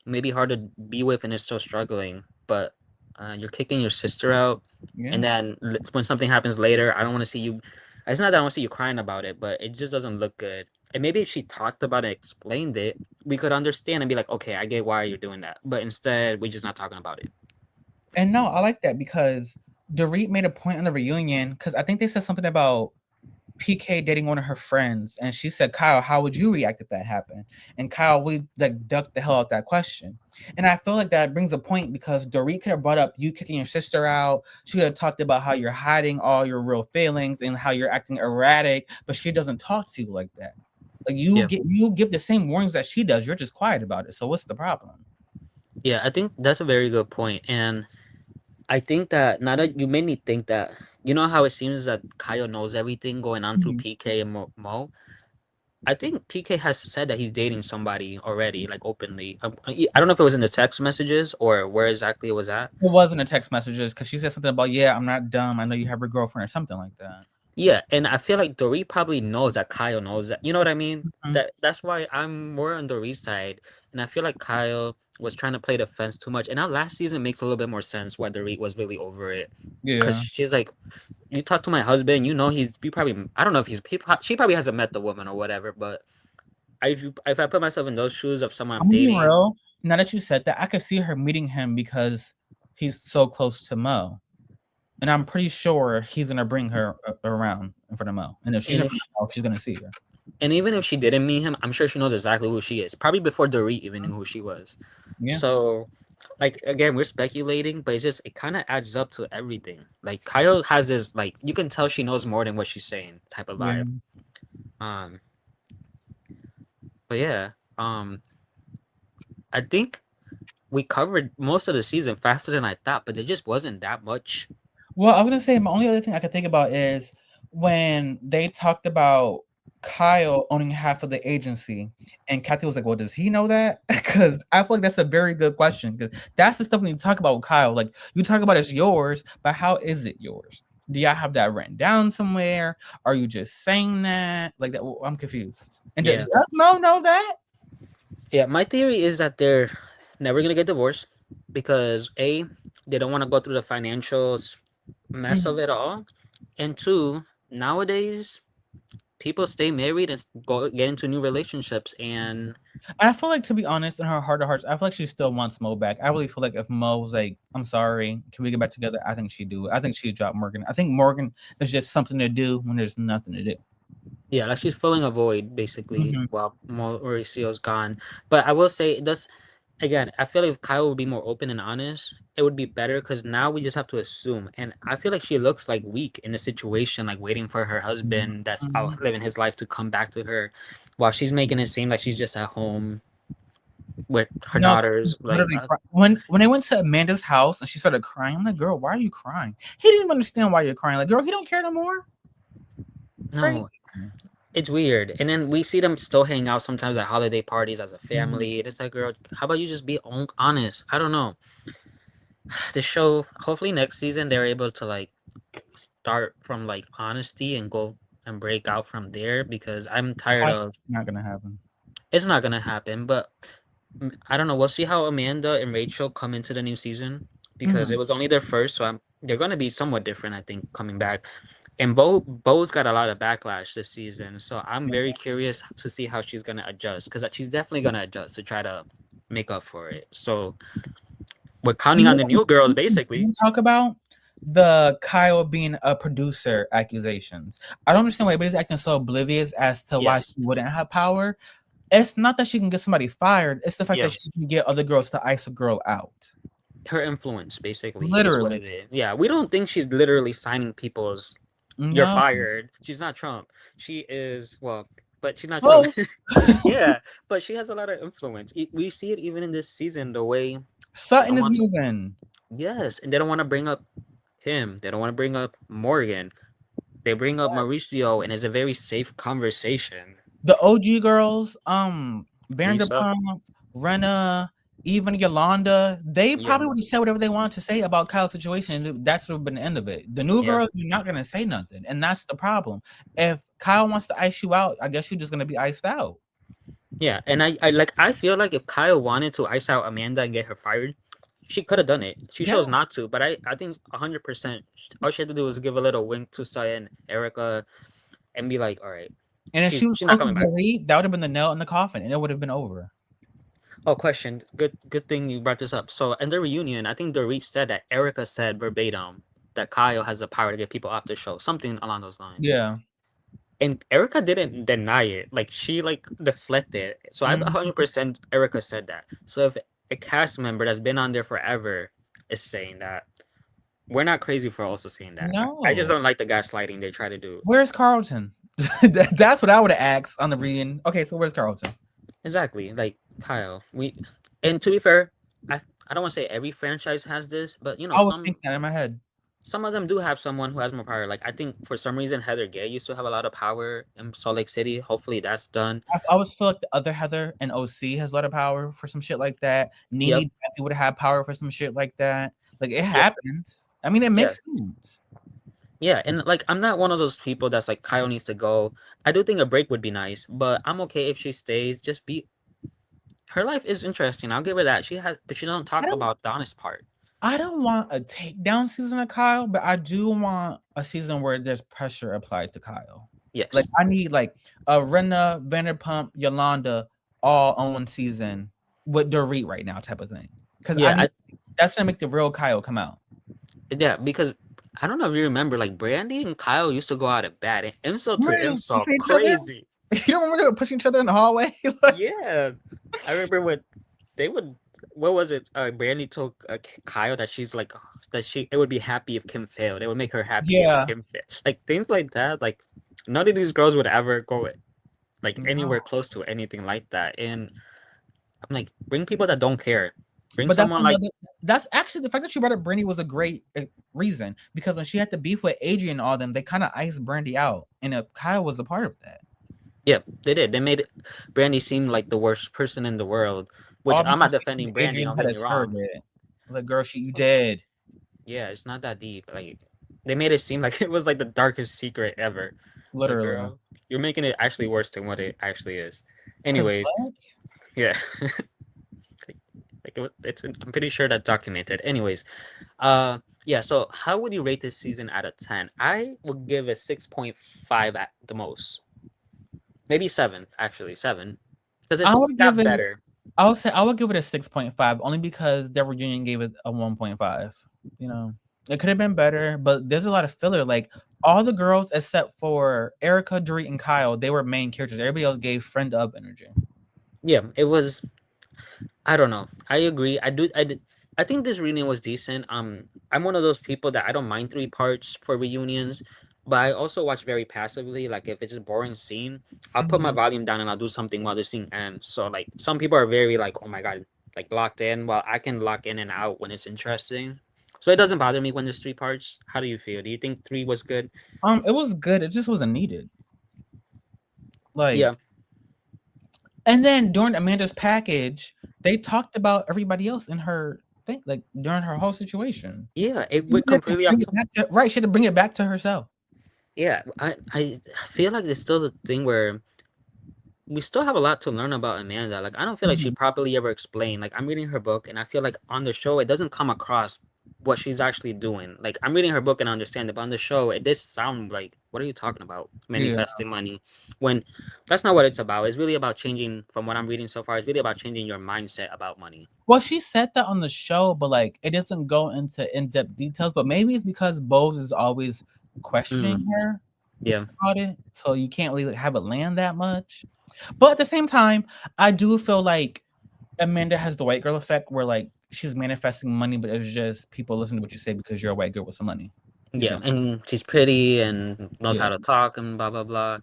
maybe hard to be with and is still struggling, but You're kicking your sister out, Yeah. and then when something happens later, I don't want to see you. It's not that I want to see you crying about it, but it just doesn't look good. And maybe if she talked about it, explained it, we could understand and be like, okay, I get why you're doing that. But instead, we're just not talking about it. And no, I like that because Dorit made a point on the reunion because I think they said something about PK dating one of her friends, and she said, "Kyle, how would you react if that happened?" And Kyle, we like ducked the hell out that question. And I feel like that brings a point because Dorit could have brought up you kicking your sister out. She could have talked about how you're hiding all your real feelings and how you're acting erratic, but she doesn't talk to you like that. Like Yeah, you give the same warnings that she does. You're just quiet about it. So what's the problem? yeah, I think that's a very good point, and I think that now that you made me think that, you know how it seems that Kyle knows everything going on through Mhm. PK and Mo. I think PK has said that he's dating somebody already, like openly. I don't know if it was in the text messages or where exactly it was at. It wasn't a text messages because she said something about, yeah, I'm not dumb. I know you have a girlfriend or something like that. Yeah, and I feel like Dorit probably knows that Kyle knows that. You know what I mean? Mhm. That's why I'm more on Dorit's side, and I feel like Kyle was trying to play the fence too much. And now last season makes a little bit more sense why Dorit was really over it, because Yeah. she's like, you talk to my husband, you know you probably I don't know if she probably hasn't met the woman or whatever, but if I put myself in those shoes of someone I'm I'm being dating. real. Now that you said that, I could see her meeting him because he's so close to Mo. And I'm pretty sure he's gonna bring her around in front of Mo. And if she's And in if front of Mo, she's gonna see her. and even if she didn't meet him, I'm sure she knows exactly who she is. Probably before Dorit even knew who she was. Yeah. So, like again, we're speculating, but it's just it kind of adds up to everything. Like Kyle has this like you can tell she knows more than what she's saying type of Yeah. vibe. Um, but yeah, um, I think we covered most of the season faster than I thought, but there just wasn't that much. Well, I'm gonna say my only other thing I could think about is when they talked about Kyle owning half of the agency, and Kathy was like, "Well, does he know that?" Because I feel like that's a very good question. Because that's the stuff when you talk about with Kyle. Like you talk about it's yours, but how is it yours? Do y'all have that written down somewhere? Are you just saying that? Like that? Well, I'm confused. And Yeah, does Mo know that? yeah. My theory is that they're never gonna get divorced because A, they don't want to go through the financial mess of Mhm. it all, and two, nowadays people stay married and go get into new relationships and And I feel like, to be honest, in her heart of hearts, I feel like she still wants Mo back. I really feel like if Mo was like, "I'm sorry, can we get back together?" I think she'd do it. I think she'd drop Morgan. I think Morgan is just something to do when there's nothing to do. yeah, like she's filling a void basically Mhm. while Mauricio's gone. But I will say it does again, I feel like if Kyle would be more open and honest, it would be better because now we just have to assume. And I feel like she looks like weak in the situation, like waiting for her husband that's Mhm. out living his life to come back to her while she's making it seem like she's just at home with her No, she's daughters. Like, literally when they went to Amanda's house and she started crying. I'm like, "Girl, why are you crying?" He didn't even understand why you're crying. Like, girl, he don't care no more. Crazy. no, it's weird. And then we see them still hang out sometimes at holiday parties as a Mhm. family. It's like, girl, how about you just be honest? I don't know. The show, hopefully next season they're able to like start from like honesty and go and break out from there because I'm tired of It's not gonna happen. it's not gonna happen. But I don't know. We'll see how Amanda and Rachel come into the new season because it Mhm. was only their first, so they're gonna be somewhat different, I think, coming back. And Bo's got a lot of backlash this season, so I'm Yeah. very curious to see how she's gonna adjust because she's definitely gonna adjust to try to make up for it. So we're counting You on know the what new girls, we basically. didn't talk about? The Kyle being a producer accusations. I don't understand why everybody's acting so oblivious as to why she Yes. wouldn't have power. It's not that she can get somebody fired, it's the fact Yeah. that she can get other girls to ice a girl out. Her influence, basically, is what Literally. it is. Yeah, we don't think she's literally signing people's "you're No. fired." She's not Trump. She is well, but she's not Trump. Close. Yeah, but she has a lot of influence. We see it even in this season, the way they Sutton don't is want to. moving. Yes, and they don't want to bring up him. They don't want to bring up Morgan. They bring up Mauricio, and it's a very safe conversation. The OG girls, Lisa, Vanderpump, Renna, even Yolanda, they yeah, probably would have said whatever they wanted to say about Kyle's situation, and that's would have been the end of it. The new yeah, girls are not gonna say nothing, and that's the problem. If Kyle wants to ice you out, I guess you're just gonna be iced out. yeah. And I feel like if Kyle wanted to ice out Amanda and get her fired, she could have done it. She Yeah, chose not to, but I think 100%. All she had to do was give a little wink to Saya and Erica and be like, all right, and if she was she's not close to coming back. Dorit, that would have been the nail in the coffin, and it would have been over. Oh, question. Good thing you brought this up. So in the reunion, I think Dorit said that Erica said verbatim that Kyle has the power to get people off the show, something along those lines. Yeah. And Erica didn't deny it. Like she like deflected. So I Mhm. 100% Erica said that. So if a cast member that's been on there forever is saying that, we're not crazy for also saying that. I just No. don't like the gaslighting they try to do. Where's Carlton? That's what I would have asked on the reading. Okay, so where's Carlton? Exactly. Like Kyle, we and to be fair, I don't want to say every franchise has this, but I was thinking that in my head. some of them do have someone who has more power. Like I think for some reason Heather Gay used to have a lot of power in Salt Lake City. Hopefully that's done. I always feel like the other Heather and OC has a lot of power for some shit like that. Yep. Nene would have had power for some shit like that. Like it Yeah. happens. I mean, it Yeah. makes sense. Yeah. And like I'm not one of those people that's like Kyle needs to go. I do think a break would be nice, but I'm okay if she stays. Just be her life is interesting. I'll give her that. She has but she don't I talk don't. about the honest part. I don't want a takedown season of Kyle, but I do want a season where there's pressure applied to Kyle. Like Yes. I need like a Rena, Vanderpump, Yolanda all on one season with Dorit right now type of thing. Because I Yeah, need that's gonna make the real Kyle come out. yeah, because I don't know if you remember, like Brandy and Kyle used to go out at bat and insult to Right, insult, pushing each other. crazy. You don't remember they were pushing each other in the hallway? Like, Yeah, I remember when they would. What was it? Brandy told Kyle that she's like that she it would be happy if Kim failed. It would make her happy if yeah. Kim failed. Like things like that. Like none of these girls would ever go like No. anywhere close to anything like that. And I'm like, bring people that don't care. Bring But that's someone like another. That's actually the fact that you brought up Brandy was a great reason because when she had to beef with Adrian and all them, they kind of iced Brandy out, and Kyle was a part of that. yeah, they did. They made Brandy seem like the worst person in the world. Which All I'm not because defending Brandy. Adrian Don't had get me asserted wrong. it. Like, girl, you dead, Yeah, it's not that deep. Like they made it seem like it was like the darkest secret ever. Like, literally. girl, you're making it actually worse than what it actually is. Cause Anyways, what? yeah, it's I'm pretty sure that's documented. Anyways, yeah. So how would you rate this season out of 10? I would give it 6.5 at the most. Maybe 7, actually 7, because I it's would give got it. better. I would say I would give it a 6.5 only because their reunion gave it a 1.5. You know, it could have been better, but there's a lot of filler. Like all the girls except for Erica, Dorit, and Kyle, they were main characters. Everybody else gave friend up energy. Yeah, it was. I don't know. I agree. I do. I did. I think this reunion was decent. I'm one of those people that I don't mind 3 parts for reunions, but I also watch very passively. Like if it's a boring scene, I'll put my Mhm. volume down and I'll do something while the scene ends. So like some people are very like, oh my god, like locked in. While I can lock in and out when it's interesting. So it doesn't bother me when there's 3 parts. How do you feel? Do you think 3 was good? It was good. It just wasn't needed. Yeah, Like, and then during Amanda's package, they talked about everybody else in her thing, like during her whole situation. yeah. It She went had to completely off. bring it back to right. She had to bring it back to herself. Yeah, I feel like there's still a thing where we still have a lot to learn about Amanda. Like, I don't feel like she Mhm. properly ever explained. Like, I'm reading her book, and I feel like on the show, it doesn't come across what she's actually doing. Like, I'm reading her book and I understand it, but on the show, it does sound like, what are you talking about? Yeah. Manifesting money. When that's not what it's about. It's really about changing, from what I'm reading so far, it's really about changing your mindset about money. Well, she said that on the show, but like it doesn't go into in-depth details. But maybe it's because Bose is always Mm, questioning her yeah. about it, so you can't really like, have it land that much. But at the same time, I do feel like Amanda has the white girl effect, where like she's manifesting money, but it's just people listen to what you say because you're a white girl with some money. You Yeah. know? And she's pretty and knows how Yeah. to talk and blah, blah, blah.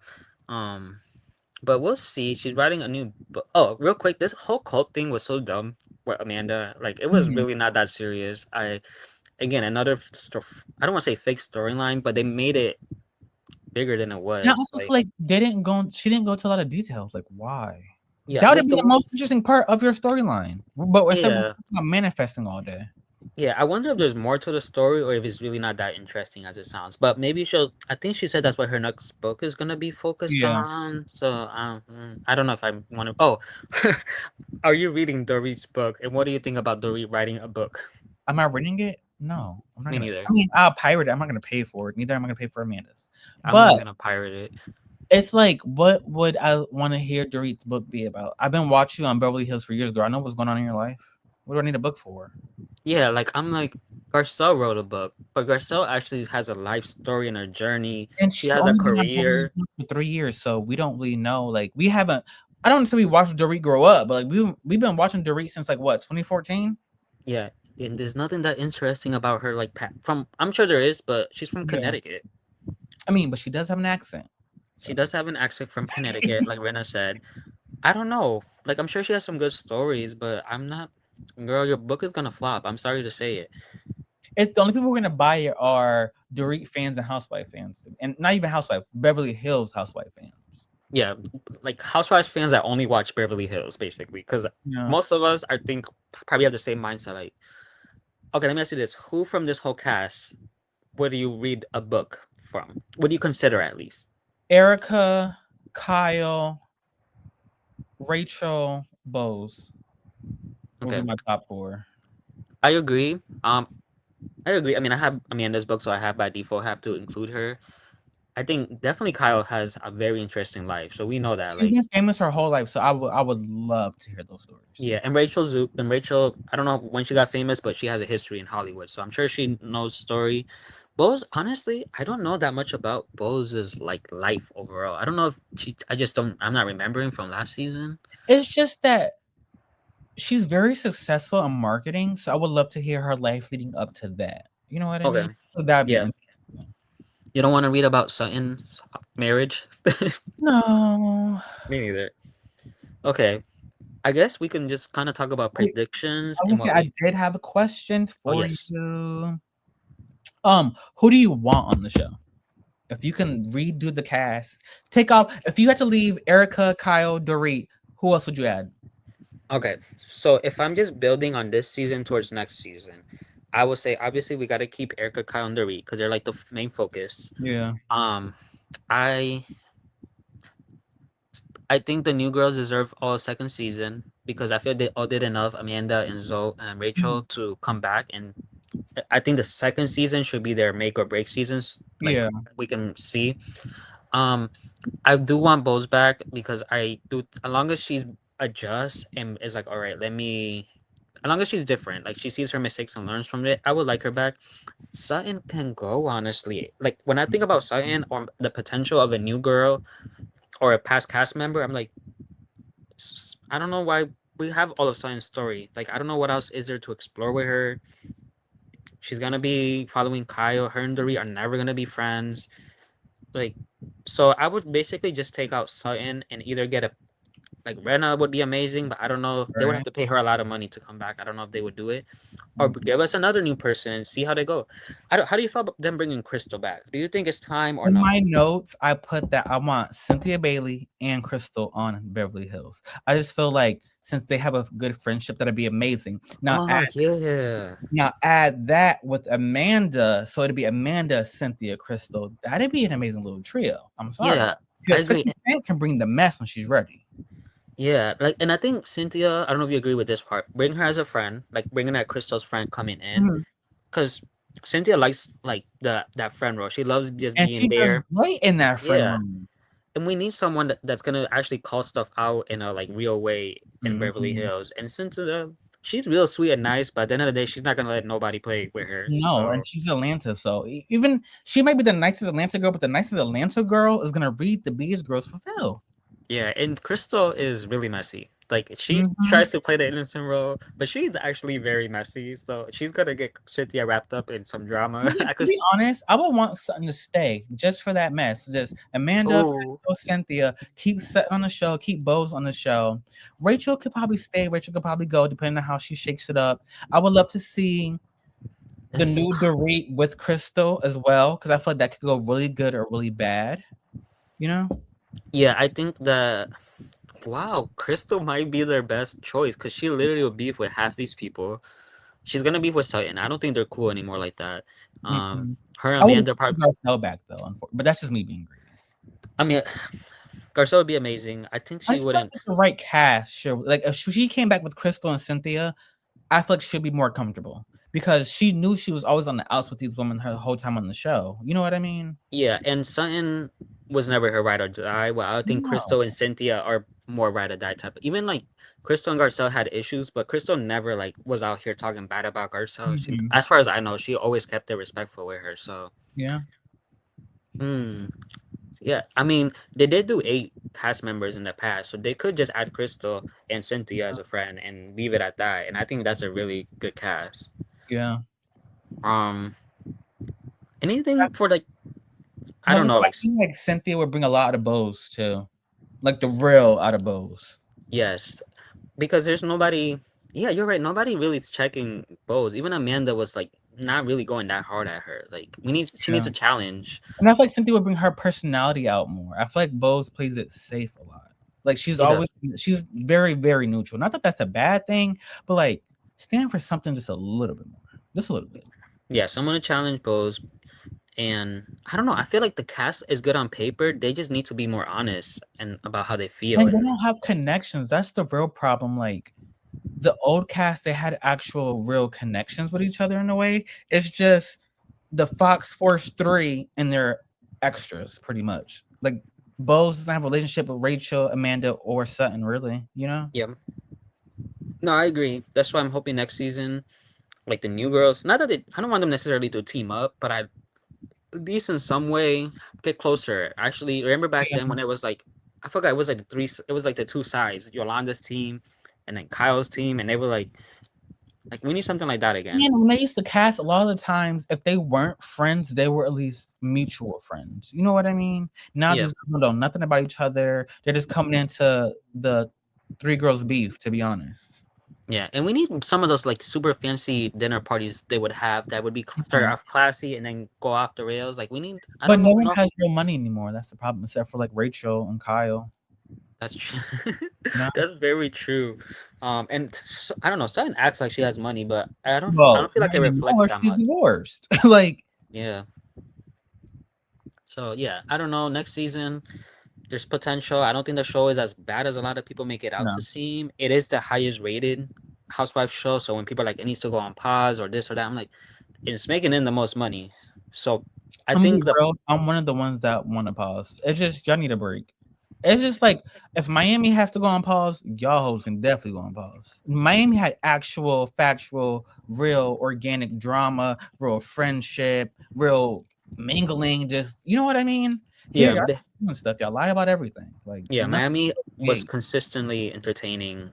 Um, But we'll see. She's writing a new book. Oh, real quick, this whole cult thing was so dumb with Amanda. Like, it was Mhm. really not that serious. Again, another, I don't want to say fake storyline, but they made it bigger than it And I was. also Like, feel like they didn't go. She didn't go into a lot of details. Like why? yeah, That would like be the most interesting part of your storyline. But instead, we're yeah, talking about manifesting all day. Yeah, I wonder if there's more to the story or if it's really not that interesting as it sounds. But maybe she'll. I think she said that's what her next book is gonna be focused Yeah. on. So I don't know if I want to. Oh, are you reading Dorit's book? And what do you think about Dorit writing a book? Am I reading it? No, I'm not Me gonna. neither. I mean, I'll pirate it. I'm not gonna pay for it. Neither am I gonna pay for Amanda's. I'm not But gonna pirate it. it's like, what would I want to hear Dorit's book be about? I've been watching you on Beverly Hills for years, girl. I know what's going on in your life. What do I need a book for? Yeah, like I'm like Garcelle wrote a book, but Garcelle actually has a life story and a journey. And She she's has a only been on Beverly career. Hills for 3 years, so we don't really know. Like, we haven't. I don't say we watched Dorit grow up, but like we've been watching Dorit since like what 2014. Yeah, and there's nothing that interesting about her. Like from I'm sure there is, but she's from Yeah, Connecticut. I mean, but she does have an accent. She So does have an accent from Connecticut, like Rena said. I don't know. Like I'm sure she has some good stories, but I'm not. Girl, your book is gonna flop. I'm sorry to say it. it's the only people who are gonna buy it are Dorit fans and Housewife fans, and not even Housewife, Beverly Hills Housewife fans. Yeah, like Housewives fans that only watch Beverly Hills, basically, because Yeah, most of us, I think, probably have the same mindset. Like, okay, let me ask you this: who from this whole cast would you read a book from? What do you consider at least? Erica, Kyle, Rachel, Bose will be Okay, my top four. I agree. I agree. I mean, I have Amanda's book, so I have by default have to include her. I think definitely Kyle has a very interesting life, so we know that. She's Like, been famous her whole life, so I would love to hear those stories. yeah, and Rachel Zoop and Rachel, I don't know when she got famous, but she has a history in Hollywood, so I'm sure she knows story. Bose, honestly, I don't know that much about Bose's like life overall. I don't know if she. I just don't. I'm not remembering from last season. It's just that she's very successful in marketing, so I would love to hear her life leading up to that. You know what I Okay, mean? So that'd be yeah, interesting. you don't want to read about Sutton's marriage. No. Me neither. Okay, I guess we can just kind of talk about Wait, predictions I and was what I we. did have a question Oh for yes. you. Who do you want on the show? If you can redo the cast, take off. If you had to leave Erica, Kyle, Dorit, who else would you add? Okay, so if I'm just building on this season towards next season, I would say obviously we got to keep Erica, Kyle, and Dorit because they're like the main focus. Yeah. Um, I I think the new girls deserve all second season because I feel they all did enough. Amanda and Zoe and Rachel to come back, and I think the second season should be their make or break seasons. Like Yeah. we can see. Um, I do want Bose back because I do. As long as she adjusts and is like, all right, let me. As long as she's different, like she sees her mistakes and learns from it, I would like her back. Sutton can go honestly. Like when I think about Sutton or the potential of a new girl or a past cast member, I'm like, I don't know why we have all of Sutton's story. Like I don't know what else is there to explore with her. She's gonna be following Kyle. Her and Dory are never gonna be friends. Like, so I would basically just take out Sutton and either get a like Rena would be amazing, but I don't know. They would have Right. to pay her a lot of money to come back. I don't know if they would do it, or give us another new person and see how they go. I don't, how do you feel about them bringing Crystal back? Do you think it's time or In no? my notes, I put that I want Cynthia Bailey and Crystal on Beverly Hills. I just feel like since they have a good friendship, that'd be amazing. Oh yeah, Now add that with Amanda, so it'd be Amanda, Cynthia, Crystal. That'd be an amazing little trio. I'm sorry, yeah. I because agree. 50 Cent can bring the mess when she's ready. Yeah, like, and I think Cynthia. I don't know if you agree with this part. Bring her as a friend, like bringing that Crystal's friend coming in, Mhm. because Cynthia likes like the that friend role. She loves just And being she does there. great in that friend Yeah, room. and we need someone that's gonna actually call stuff out in a like real way in Beverly Mhm. Hills. And Cynthia, she's real sweet and nice, but at the end of the day, she's not gonna let nobody play with her. No, and So she's Atlanta, so even she might be the nicest Atlanta girl, but the nicest Atlanta girl is gonna read the biggest girls fulfill. yeah, and Crystal is really messy. Like she Mhm. tries to play the innocent role, but she's actually very messy. So she's gonna get Cynthia wrapped up in some drama. I To could. be honest, I would want something to stay just for that mess. Just Amanda, Oh, Crystal, Cynthia, keep Seth on the show, keep Bose on the show. Rachel could probably stay. Rachel could probably go, depending on how she shakes it up. I would love to see the that's new Dorit with Crystal as well, because I feel like that could go really good or really bad. You know? yeah. I think that wow, Crystal might be their best choice because she literally will beef with half these people. she's gonna be with Sutton. I don't think they're cool anymore like that. Mm-mm. Her and I would Amanda see probably. Garcelle back though, but that's just me being greedy. I mean, Garcelle would be amazing. I think I she just feel like wouldn't. with the right cast, sure. Like if she came back with Crystal and Cynthia, I feel like she'd be more comfortable because she knew she was always on the outs with these women her whole time on the show. You know what I mean? Yeah, and Sutton was never her ride or die. Well, I think No. Crystal and Cynthia are more ride or die type. Even like Crystal and Garcelle had issues, but Crystal never like was out here talking bad about Garcelle. She, Mhm. as far as I know, she always kept it respectful with her. So, Yeah. hmm, yeah. I mean, they did do 8 cast members in the past, so they could just add Crystal and Cynthia as a friend and leave it at that. And I think that's a really good cast. Yeah. Um, anything for like I Like I don't said, know, I like think like Cynthia would bring a lot of bows too. Like the real out of bows. yes, because there's nobody. Yeah, you're right. Nobody really is checking Bose. Even Amanda was like not really going that hard at her. Like she needs Yeah. a challenge. And I feel like Cynthia would bring her personality out more. I feel like Bose plays it safe a lot. Like She does. she's very, very neutral. Not that that's a bad thing, but like stand for something just a little bit more. Just a little bit. Yeah, someone to challenge Bose. And I don't know. I feel like the cast is good on paper. They just need to be more honest and about how they feel. And they And don't have connections. That's the real problem. Like the old cast, they had actual real connections with each other in a way. It's just the Fox Force 3 and their extras, pretty much. Like Bose doesn't have a relationship with Rachel, Amanda, or Sutton, really, you know? yeah, no, I agree. That's why I'm hoping next season, like the new girls, not that I don't want them necessarily to team up, but I at least in some way get closer. Actually, remember back then Yeah. when it was like I forgot it was like it was like the two sides, Yolanda's team and then Kyle's team, and they were like we need something like that again. And when they used to cast, a lot of the times, if they weren't friends, they were at least mutual friends. You know what I mean? Now Yeah, these people know nothing about each other. They're just coming into the three girls beef, to be honest. yeah, and we need some of those like super fancy dinner parties they would have that would be start Mhm. off classy and then go off the rails. Like we need, I But don't no know, one no, has real money anymore. That's the problem, except for like Rachel and Kyle. that's true. No, That's very true. And I don't know, Sutton acts like she has money, but I well, don't feel not like it reflects anymore. that She's much. divorced. Like, Yeah. So yeah, I don't know. Next season, there's potential. I don't think the show is as bad as a lot of people make it out to no. seem. It is the highest rated housewife show. So when people are like it needs to go on pause or this or that, I'm like, it's making in the most money. So I I'm gonna be think the real. I'm one of the ones that want to pause. It's just y'all need a break. It's just like if Miami has to go on pause, y'all hoes can definitely go on pause. Miami had actual, factual, real, organic drama, real friendship, real mingling. Just you know what I mean. Here, yeah y'all the, just doing stuff. Y'all lie about everything. Like yeah nothing. Miami was consistently entertaining.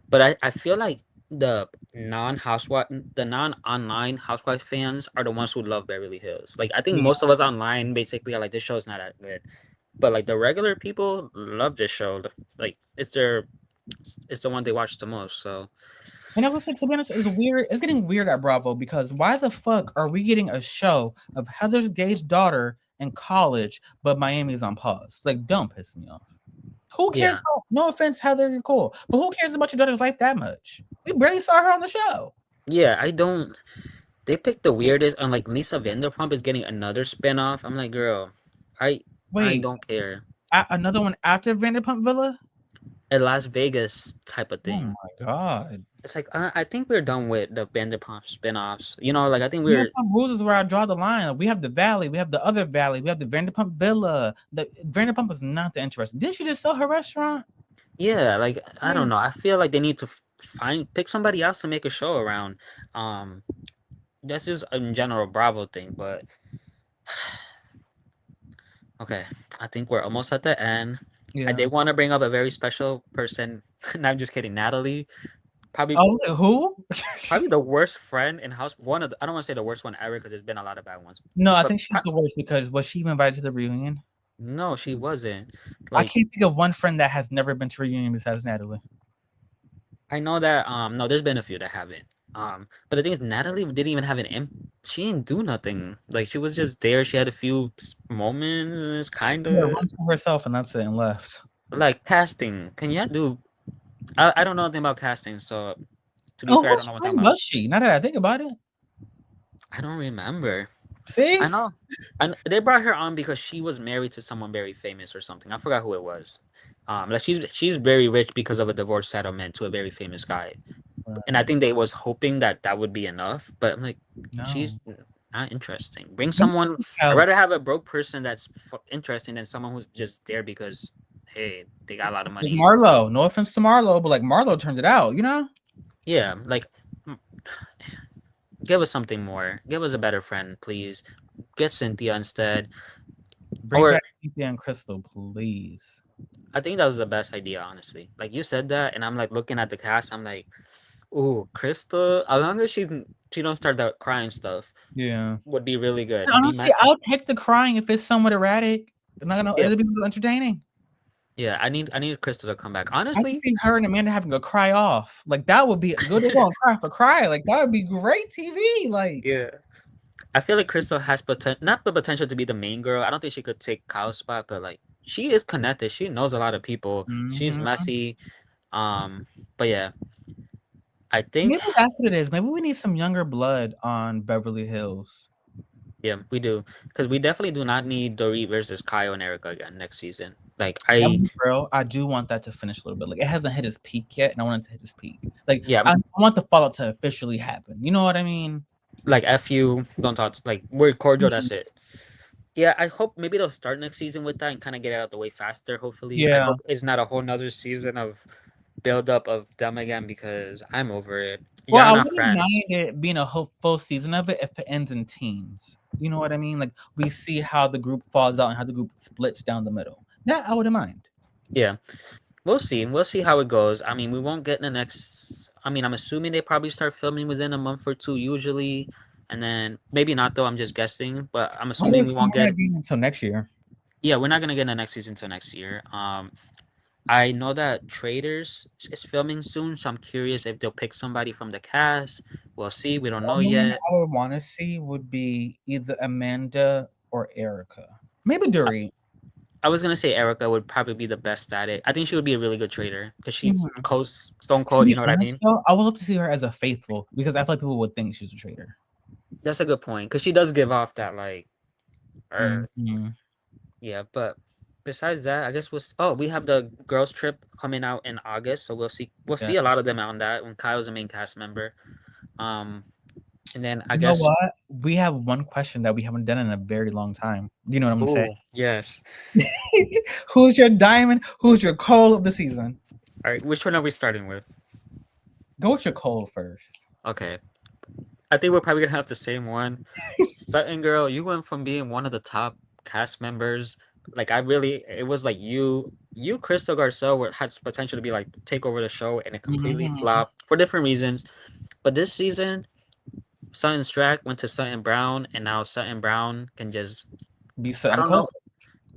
But I feel like the non online housewife fans are the ones who love Beverly Hills. Like I think Yeah. most of us online basically are like this show's not that good. But like the regular people love this show. Like it's the one they watch the most. So And I was like, to be honest, it's weird. It's getting weird at Bravo because why the fuck are we getting a show of Heather's Gay's daughter in college, but Miami's on pause? Like, don't piss me off. Who cares yeah, about, no offense, Heather, you're cool, but who cares about your daughter's life that much? We barely saw her on the show. yeah. I don't. They picked the weirdest. And like Lisa Vanderpump is getting another spinoff. I'm like, girl, I I Wait, don't care. another one after Vanderpump Villa? A Las Vegas type of Oh thing. my god. It's like I think we're done with the Vanderpump spinoffs. You know, like I think we're Vanderpump Rules is where I draw the line. We have the Valley, we have the other Valley, we have the Vanderpump Villa. The Vanderpump is not the interesting. Didn't she just sell her restaurant? yeah. Like I Yeah. don't know. I feel like they need to pick somebody else to make a show around. This is in general Bravo thing, but okay, I think we're almost at the end. I Yeah. did want to bring up a very special person. No, I'm just kidding. Natalie, I probably was like, who? probably the worst friend in house. One of I don't want to say the worst one ever because there's been a lot of bad ones. No, I But think she's the worst because was she even invited to the reunion? no, she wasn't. I Like can't think of one friend that has never been to a reunion besides Natalie. I know that no, there's been a few that haven't. But the thing is, Natalie didn't even have she didn't do nothing. Like she was just there. She had a few moments, kind Yeah, of run to herself and that's it and left. like casting. Can you do? I don't know anything about casting, so To be Oh, fair, I don't whose know what I'm friend talking about. was she? Now that I think about it. I don't remember. I See? know. And they brought her on because she was married to someone very famous or something. I forgot who it was. Like she's very rich because of a divorce settlement to a very famous guy. And I Right. think they was hoping that that would be enough. But I'm like, No. she's not interesting. Bring Let me someone. check I'd out rather have a broke person that's interesting than someone who's just there because hey, they got a lot of like money. Marlo. No offense to Marlo, but like Marlo turned it out, you know? Yeah, like give us something more. Give us a better friend, please. Get Cynthia instead. Bring Or back Cynthia and Crystal, please. I think that was the best idea, honestly. Like you said that, and I'm like looking at the cast. I'm like, ooh, Crystal. As long as she don't start that crying stuff, Yeah. would be really good. And Be honestly, messy. I'll take the crying if it's somewhat erratic. I'm not gonna Yeah, it'll be a little entertaining. yeah. I need Crystal to come back. I can Honestly, see her and Amanda having a cry off. Like that would be good. They're going cry for cry. Like that would be great TV. Like yeah. I feel like Crystal has not the potential to be the main girl. I don't think she could take Kyle's spot, but like she is connected. She knows a lot of people. She's mhm. messy. Um, but yeah, I think Maybe that's what it is. Maybe we need some younger blood on Beverly Hills. yeah, we do because we definitely do not need Dorit versus Kyle and Erica again next season. Like I'm I gonna be real. I do want that to finish a little bit. Like it hasn't hit its peak yet, and I want it to hit its peak. Like yeah, I want the fallout to officially happen. You know what I mean? like F you, don't talk. Like we're cordial. Mhm. That's it. Yeah, I hope maybe they'll start next season with that and kind of get it out the way faster. Hopefully, I Yeah. hope it's not a whole nother season of build up of them again because I'm over it. Well, Y'all I not wouldn't friends. mind it being a whole full season of it if it ends in teams. You know what I mean? Like we see how the group falls out and how the group splits down the middle. That I wouldn't mind. Yeah, we'll see. We'll see how it goes. I mean, we won't get in the next. I mean, I'm assuming they probably start filming within a month or two usually, and then maybe not though. I'm just guessing, but I'm I would assuming we assume won't we're get. not getting until next year. Yeah, we're not gonna get in the next season until next year. I know that Traders is filming soon, so I'm curious if they'll pick somebody from the cast. We'll see. We don't know Someone yet. I would want to see would be either Amanda or Erica. Maybe I, Dory. I was gonna say Erica would probably be the best at it. I think she would be a really good trader because she's Mhm. coast stone To cold. You be know what I honest, mean? though, I would love to see her as a faithful because I feel like people would think she's a traitor. That's a good point because she does give off that like, Mhm. yeah. But besides that, I guess oh, we have the girls trip coming out in August, so we'll see. We'll Yeah. see a lot of them on that when Kyle's a main cast member. Um, and then I You know guess. what? We have one question that we haven't done in a very long time. You know what I'm gonna say? Oh yes. Who's your diamond? Who's your coal of the season? All right, which one are we starting with? Go with your coal first. Okay. I think we're probably gonna have the same one. Sutton girl, you went from being one of the top cast members. Like I really, it was like Crystal Garcelle were had potential to be like take over the show, and it completely Mhm. flopped for different reasons. But this season, Sutton Strack went to Sutton Brown, and now Sutton Brown can just Be I Sutton don't know. Coal.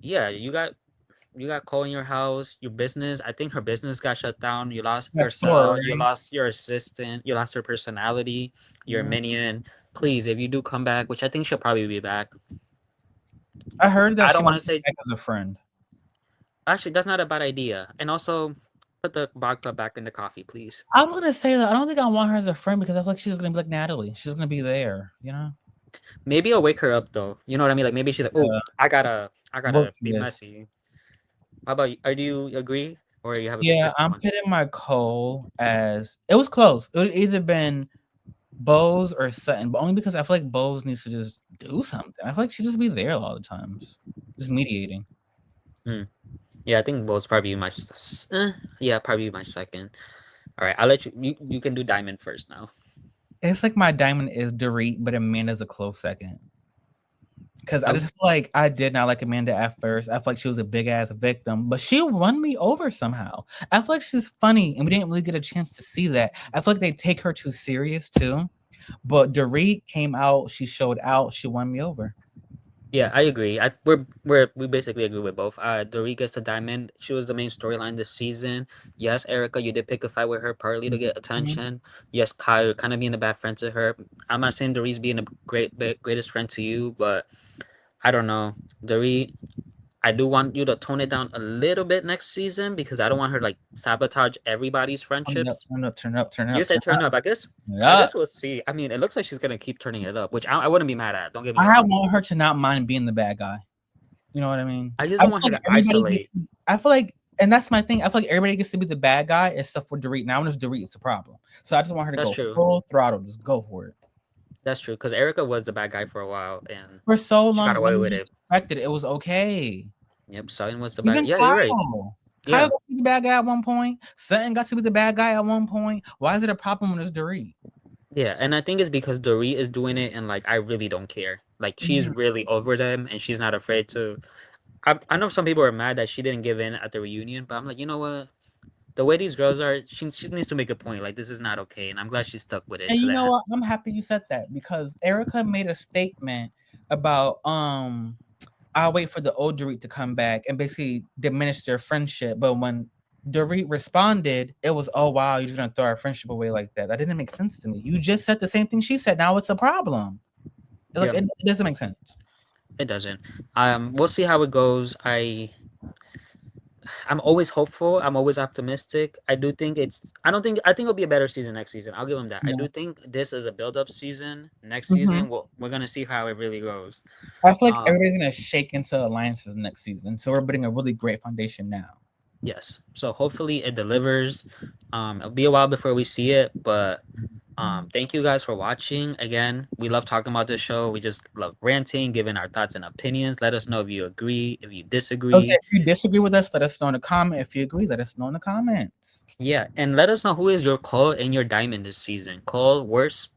Yeah, you got Cole in your house, your business. I think her business got shut down. You lost That tour, Garcelle, you right? lost your assistant, you lost her personality, your Yeah. minion. Please, if you do come back, which I think she'll probably be back. I heard that I she don't want might to be say back as a friend. actually that's not a bad idea. And also put the vodka back in the coffee, please. I'm gonna say that I don't think I want her as a friend because I feel like she's gonna be like Natalie. She's gonna be there, you know? Maybe I'll wake her up though. You know what I mean? Like maybe she's like, oh, Yeah. I gotta Works be this. messy. How about you? Do you agree or you have a Yeah, different I'm one? pitting my coal as it was close. It would either been Bose or Sutton, but only because I feel like Bose needs to just do something. I feel like she just be there a lot of times, just mediating. Hmm. Yeah, I think Bo's probably yeah, probably my second. All right, I'll let you can do Diamond first now. It's like my diamond is Dorit, but Amanda's a close second. Because I Oh, just feel like I did not like Amanda at first. I feel like she was a big ass victim, but she won me over somehow. I feel like she's funny, and we didn't really get a chance to see that. I feel like they take her too serious too. But Dorit came out, she showed out, she won me over. yeah, I agree. We basically agree with both. Dorit gets the diamond. She was the main storyline this season. Yes, Erica, you did pick a fight with her partly to get Mhm. attention. Yes, Kyle, you're kind of being a bad friend to her. I'm not saying Dorit's being a greatest friend to you, but I don't know. Dorit. I do want you to tone it down a little bit next season because I don't want her to, like, sabotage everybody's Turn it up, friendships. turn it up, turn it up, turn it You up, turn said it turn up. up. I guess. Turn it I up. guess we'll see. I mean, it looks like she's gonna keep turning it up, which I wouldn't be mad at. Don't get me I wrong. want her to not mind being the bad guy. You know what I mean? I just I don't just want her feel like to everybody isolate. gets. I feel like, and that's my thing. I feel like everybody gets to be the bad guy except for Dorit. Now, when Dorit, it's the problem. So I just want her to That's go true. full throttle. Just go for it. That's true. Because Erica was the bad guy for a while, and For so she got long, as away long as with you it. respected it, it was okay. Yep. Sutton was the bad. Even Yeah, you're right. Kyle. Kyle Yeah. got to be the bad guy at one point. Sutton got to be the bad guy at one point. Why is it a problem when it's Dorit? Yeah, and I think it's because Dorit is doing it, and like I really don't care. Like she's Mhm. really over them, and she's not afraid to. I know some people are mad that she didn't give in at the reunion, but I'm like, you know what? The way these girls are, she needs to make a point. Like this is not okay, and I'm glad she stuck with it And to you the know end. what? I'm happy you said that because Erica made a statement about I'll wait for the old Dorit to come back and basically diminish their friendship. But when Dorit responded, it was, oh wow, you're just gonna throw our friendship away like that. That didn't make sense to me. You just said the same thing she said. Now it's a problem. Like Yeah, it doesn't make sense. it doesn't. We'll see how it goes. I'm always hopeful. I'm always optimistic. I do think it's. I don't think. I think it'll be a better season next season. I'll give them that. I Yeah. do think this is a build-up season. Next Mhm. season, we're gonna see how it really goes. I feel like Um, everybody's gonna shake into alliances next season, so we're building a really great foundation now. yes. So hopefully it delivers. It'll be a while before we see it, but thank you guys for watching. Again, we love talking about this show. We just love ranting, giving our thoughts and opinions. Let us know if you agree, if you Okay, disagree. if you disagree with us, let us know in the comment. If you agree, let us know in the comments. Yeah, and let us know who is your Cole and your Diamond this season. Cole worst,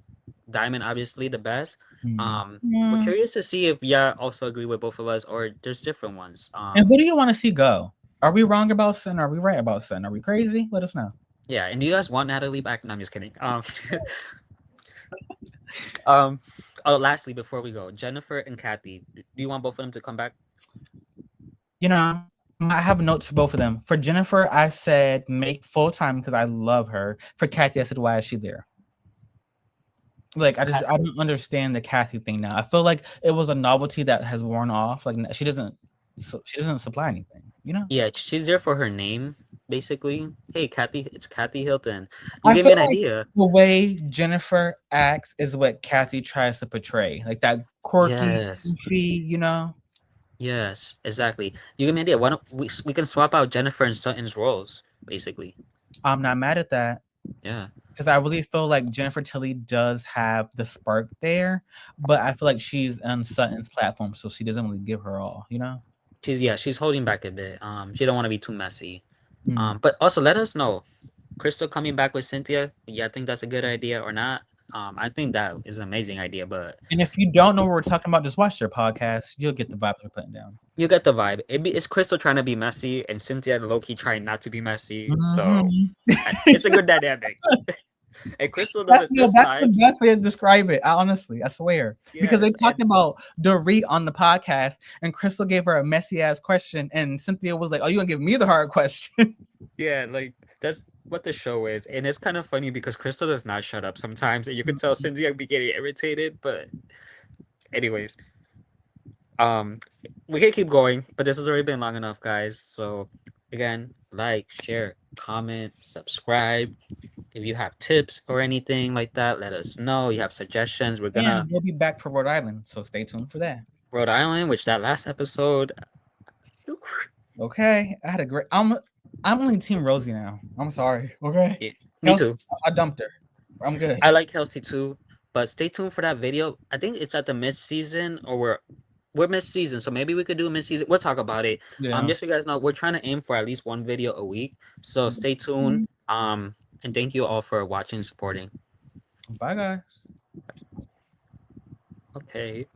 Diamond obviously the best. We're Hmm. curious to see if also agree with both of us or there's different ones. And who do you want to see go? Are we wrong about Sin? Are we right about Sin? Are we crazy? Let us know. Yeah, and do you guys want Natalie back? No, I'm just kidding. Um, oh, lastly, before we go, Jennifer and Kathy, do you want both of them to come back? You know, I have notes for both of them. For Jennifer, I said make full time because I love her. For Kathy, I said why is she there? Like I don't understand the Kathy thing now. I feel like it was a novelty that has worn off. Like she doesn't supply anything. You know. Yeah, she's there for her name, basically. Hey, Kathy, it's Kathy Hilton. You I gave me feel an like idea. the way Jennifer acts is what Kathy tries to portray, like that quirky, Yes, goofy. You know. yes, exactly. You gave me an idea. Why don't we can swap out Jennifer and Sutton's roles, basically. I'm not mad at that. Yeah. Because I really feel like Jennifer Tilly does have the spark there, but I feel like she's on Sutton's platform, so she doesn't really give her all, you know? She's holding back a bit. She don't want to be too messy. Hmm. But also let us know. Crystal coming back with Cynthia. Yeah, I think that's a good idea or not. I think that is an amazing idea, but And if you don't know what we're talking about, just watch their podcast. You'll get the vibes we're putting down. you get the vibe. It's Crystal trying to be messy and Cynthia low key trying not to be messy. So Mhm. it's a good dynamic. And Crystal doesn't. There's That's the times. best way to describe it. Honestly, I swear, because they Yes, talked and about Dorit on the podcast, and Crystal gave her a messy ass question, and Cynthia was like, "Oh, you gonna give me the hard question?" yeah, like that's what the show is, and it's kind of funny because Crystal does not shut up sometimes, and you could tell Cynthia be getting irritated. But anyways, um, we can keep going, but this has already been long enough, guys. So again, like, share, comment, subscribe. If you have tips or anything like that, let us know. You have suggestions. We're gonna And we'll be back for Rhode Island, so stay tuned for that. Rhode Island, which that last episode. Okay, I had a great. I'm only Team Rosie now. I'm sorry. Okay, Yeah, me Kelsey, too. I dumped her. I'm good. I like Kelsey too, but stay tuned for that video. I think it's at the mid season, or we're mid season, so maybe we could do a mid season. We'll talk about it. Yeah. Just so you guys know, we're trying to aim for at least one video a week. So stay tuned. And thank you all for watching and supporting. Bye, guys. Okay.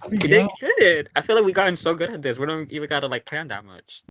We Yeah. did good. I feel like we gotten so good at this. We don't even gotta like plan that much.